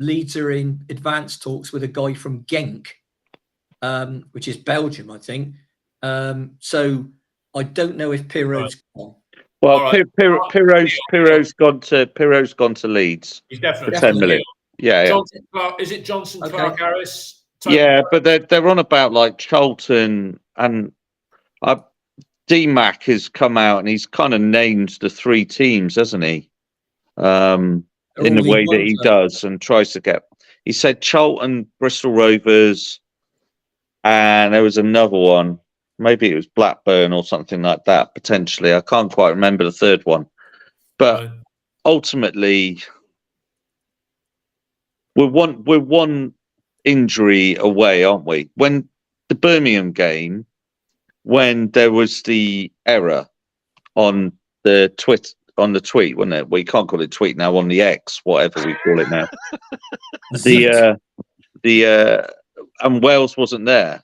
Leeds are in advanced talks with a guy from Genk, which is Belgium, I think. So I don't know if Pirro's gone. Well, right. Pirro's gone to Leeds. He's definitely for 10 million. Yeah. Is it Johnson Clark-Harris? Yeah, but they're on about like Charlton, and DMAC has come out and he's kind of named the 3 teams, hasn't he? In the way that he does, and tries to get. He said Charlton, Bristol Rovers, and there was another one. Maybe it was Blackburn or something like that. Potentially, I can't quite remember the third one. But Right. ultimately, we're one injury away, aren't we? When the Birmingham game, when there was the error on the tweet, wasn't it? We can't call it tweet now, on the X, whatever we call it now. And Wales wasn't there,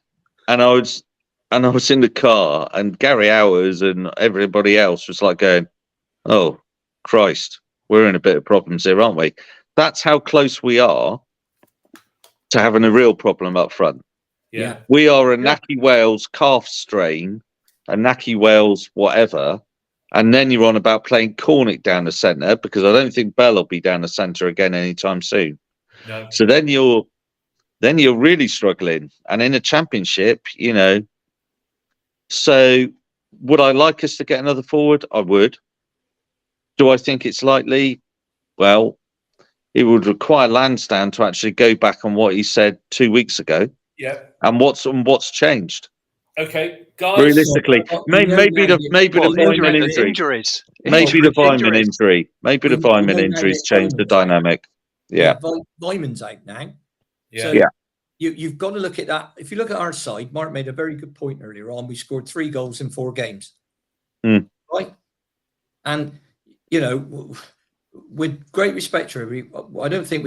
and I was in the car, and Gary Hours and everybody else was like going, "Oh Christ, we're in a bit of problems here, aren't we?" That's how close we are to having a real problem up front. Yeah. We are a Nacky Wales calf strain, a Nacky Wales whatever, and then you're on about playing Cornick down the centre, because I don't think Bell will be down the centre again anytime soon. No. So then you're really struggling, and in a championship, So would I like us to get another forward? I would. Do I think it's likely? Well, it would require Lansdown to actually go back on what he said 2 weeks ago. Yeah. And what's changed? Okay, guys. Realistically, maybe the Vyman injury. Injuries. Maybe the Vyman Injuries. injury. Maybe the Vyman injuries changed the dynamic. Yeah. Vyman's out now. Yeah. So Yeah. you've got to look at that. If you look at our side, Mark made a very good point earlier on. We scored 3 goals in 4 games. Right? And, with great respect to everybody, I don't think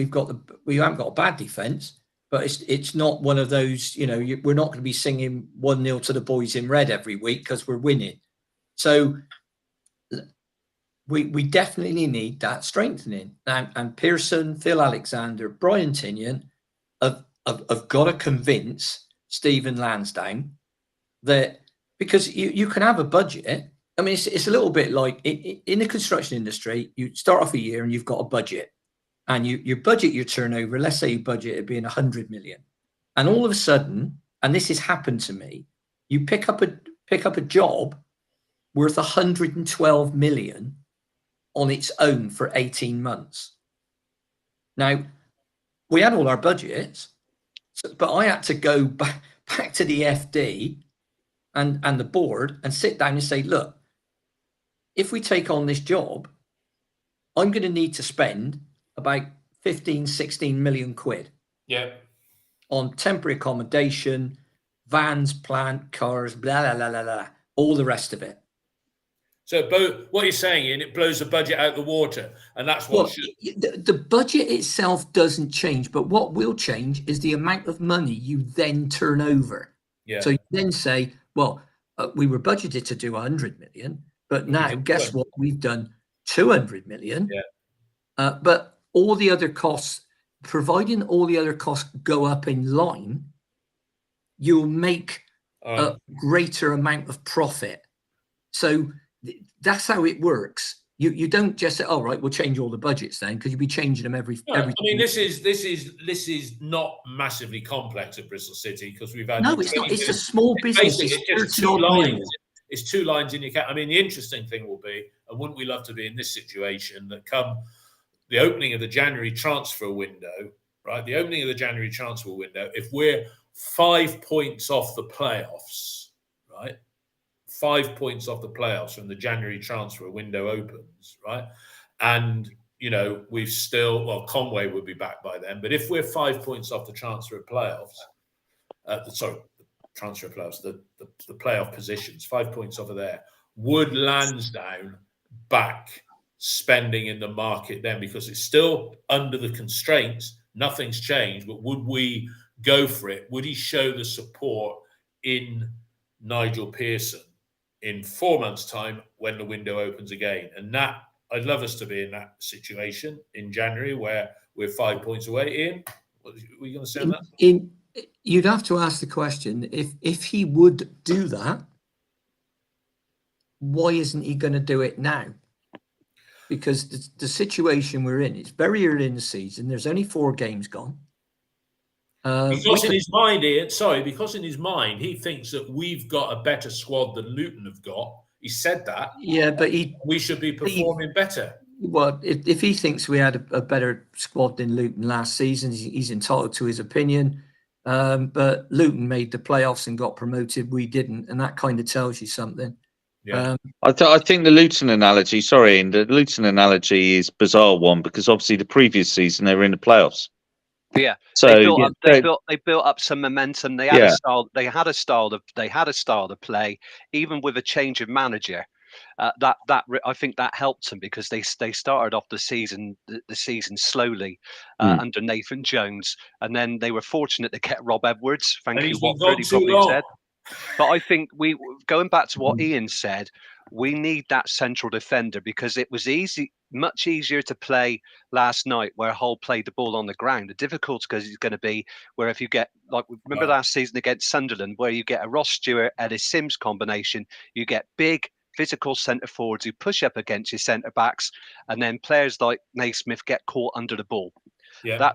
we haven't got a bad defence, but it's not one of those, we're not going to be singing 1-0 to the boys in red every week because we're winning. So we definitely need that strengthening. And Pearson, Phil Alexander, Brian Tinian have got to convince Stephen Lansdown that, because you can have a budget. I mean, it's a little bit like in the construction industry, you start off a year and you've got a budget, and you budget your turnover. Let's say you budget it being 100 million. And all of a sudden, and this has happened to me, you pick up a job worth 112 million on its own for 18 months. Now, we had all our budgets, but I had to go back to the FD and the board and sit down and say, look, if we take on this job, I'm going to need to spend about 15, 16 million quid on temporary accommodation, vans, plant, cars, blah, blah, blah, blah, blah, all the rest of it. So what you're saying, Ian, it blows the budget out the water, and that's what the budget itself doesn't change, but what will change is the amount of money you then turn over. Yeah. So you then say, well, we were budgeted to do 100 million, but now guess what? We've done 200 million. Yeah. But all the other costs, providing all the other costs go up in line, you'll make a greater amount of profit. So that's how it works. You don't just say, "Oh, right, we'll change all the budgets then," because you'll be changing them every. I mean, this is not massively complex at Bristol City, because we've had. No, it's not. It's a small business. It's just 2 lines. It's 2 lines in your account. I mean, the interesting thing will be, and wouldn't we love to be in this situation, that come the opening of the January transfer window, right? The opening of the January transfer window, if we're 5 points off the playoffs, right? 5 points off the playoffs when the January transfer window opens, right? And, we've still, Conway would be back by then, but if we're 5 points off the transfer playoffs, the playoff positions, 5 points off of there, would Lansdown back spending in the market then? Because it's still under the constraints, nothing's changed, but would we go for it? Would he show the support in Nigel Pearson in 4 months' time when the window opens again? And that, I'd love us to be in that situation in January where we're 5 points away. Ian, what were you going to say on that? You'd have to ask the question, if he would do that, why isn't he going to do it now? Because the situation we're in, it's very early in the season. There's only 4 games gone. Because in his mind, Ian, because in his mind, he thinks that we've got a better squad than Luton have got. He said that. Yeah, but we should be performing better. Well, if he thinks we had a better squad than Luton last season, he's entitled to his opinion. But Luton made the playoffs and got promoted. We didn't, and that kind of tells you something. Yeah. I think the Luton analogy, sorry, Ian, the Luton analogy is a bizarre one because obviously the previous season they were in the playoffs. Yeah, So they built up some momentum. They had a style. They had a style to play, even with a change of manager. I think that helped them because they started off the season slowly under Nathan Jones, and then they were fortunate to get Rob Edwards. Thank you, Watford. He probably said. But I think going back to what Ian said, we need that central defender because it was much easier to play last night where Hull played the ball on the ground. The difficulty is going to be where if you get, like, remember last season against Sunderland, where you get a Ross Stewart, Ellis Sims combination, you get big physical centre forwards who push up against your centre backs, and then players like Naismith get caught under the ball. Yeah.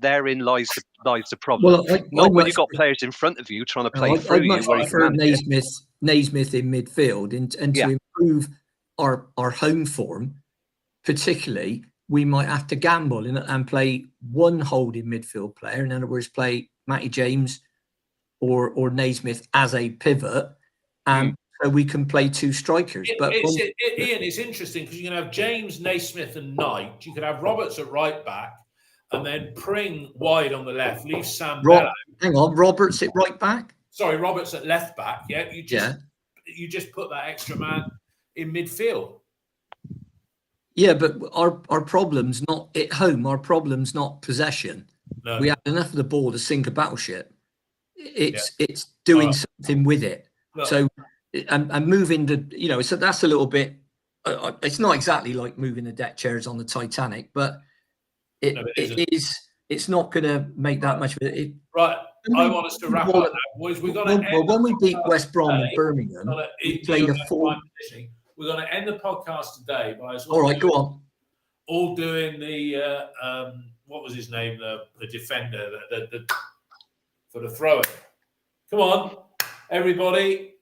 Therein lies the problem. Well, Not when you've got players in front of you trying to play through you. I'd much prefer Naismith in midfield, and to improve our home form, particularly, we might have to gamble and play one holding midfield player. In other words, play Matty James or Naismith as a pivot, so we can play two strikers. Ian, it's interesting because you can have James, Naismith, and Knight. You could have Roberts at right back. And then Pring wide on the left, leave Sam Bell. Hang on, Roberts at right back? Sorry, Roberts at left back. Yeah, you just put that extra man in midfield. Yeah, but our problem's not at home. Our problem's not possession. No. We have enough of the ball to sink a battleship. It's doing something with it. Look, so and moving the so that's a little bit. It's not exactly like moving the deck chairs on the Titanic, but. It's not going to make that much of it. Right. I want us to wrap up now, boys. We're going to when we beat West Brom and Birmingham, we played a full. We're going to end the podcast today by all right, go on. All doing the what was his name? The defender, for the thrower. Come on, everybody.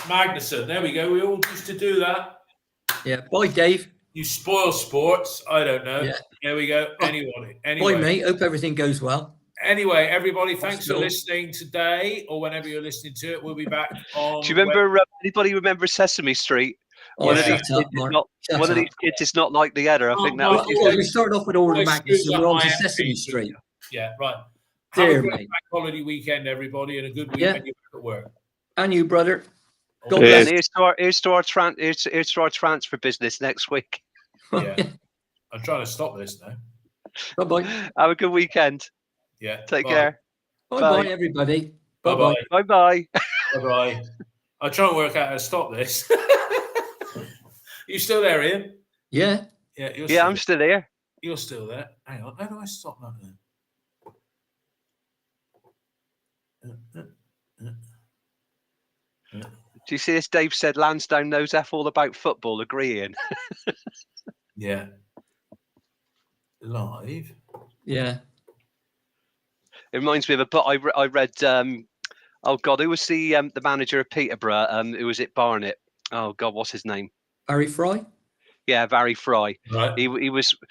Magnuson. There we go. We all used to do that. Yeah. Bye, Dave. You spoil sports. I don't know. Yeah. There we go. Anyway. Bye, mate. Hope everything goes well. Anyway, everybody, thanks for listening today or whenever you're listening to it. We'll be back on. Do you remember, anybody remember Sesame Street? One of these kids is not like the other. I think that was. We started off with Order Magnuson. We're on to Sesame Street. Yeah, right. Have a great bank holiday weekend, everybody, and a good weekend at work. And you, brother. God bless. Here's to our transfer business next week. Yeah, I'm trying to stop this now. Bye-bye. Have a good weekend. Yeah. Take care. Bye-bye, everybody. Bye-bye. Bye-bye. Bye-bye. I'm trying to work out how to stop this. You still there, Ian? Yeah. Yeah, I'm still here. You're still there. Hang on. How do I stop that then? Do you see this? Dave said Lansdowne knows F all about football. Agreeing. Yeah. Live. Yeah. It reminds me of a book I read. Oh God, who was the manager of Peterborough? Who was it? Barnet. Oh God, what's his name? Barry Fry. Yeah, Barry Fry. Right. He was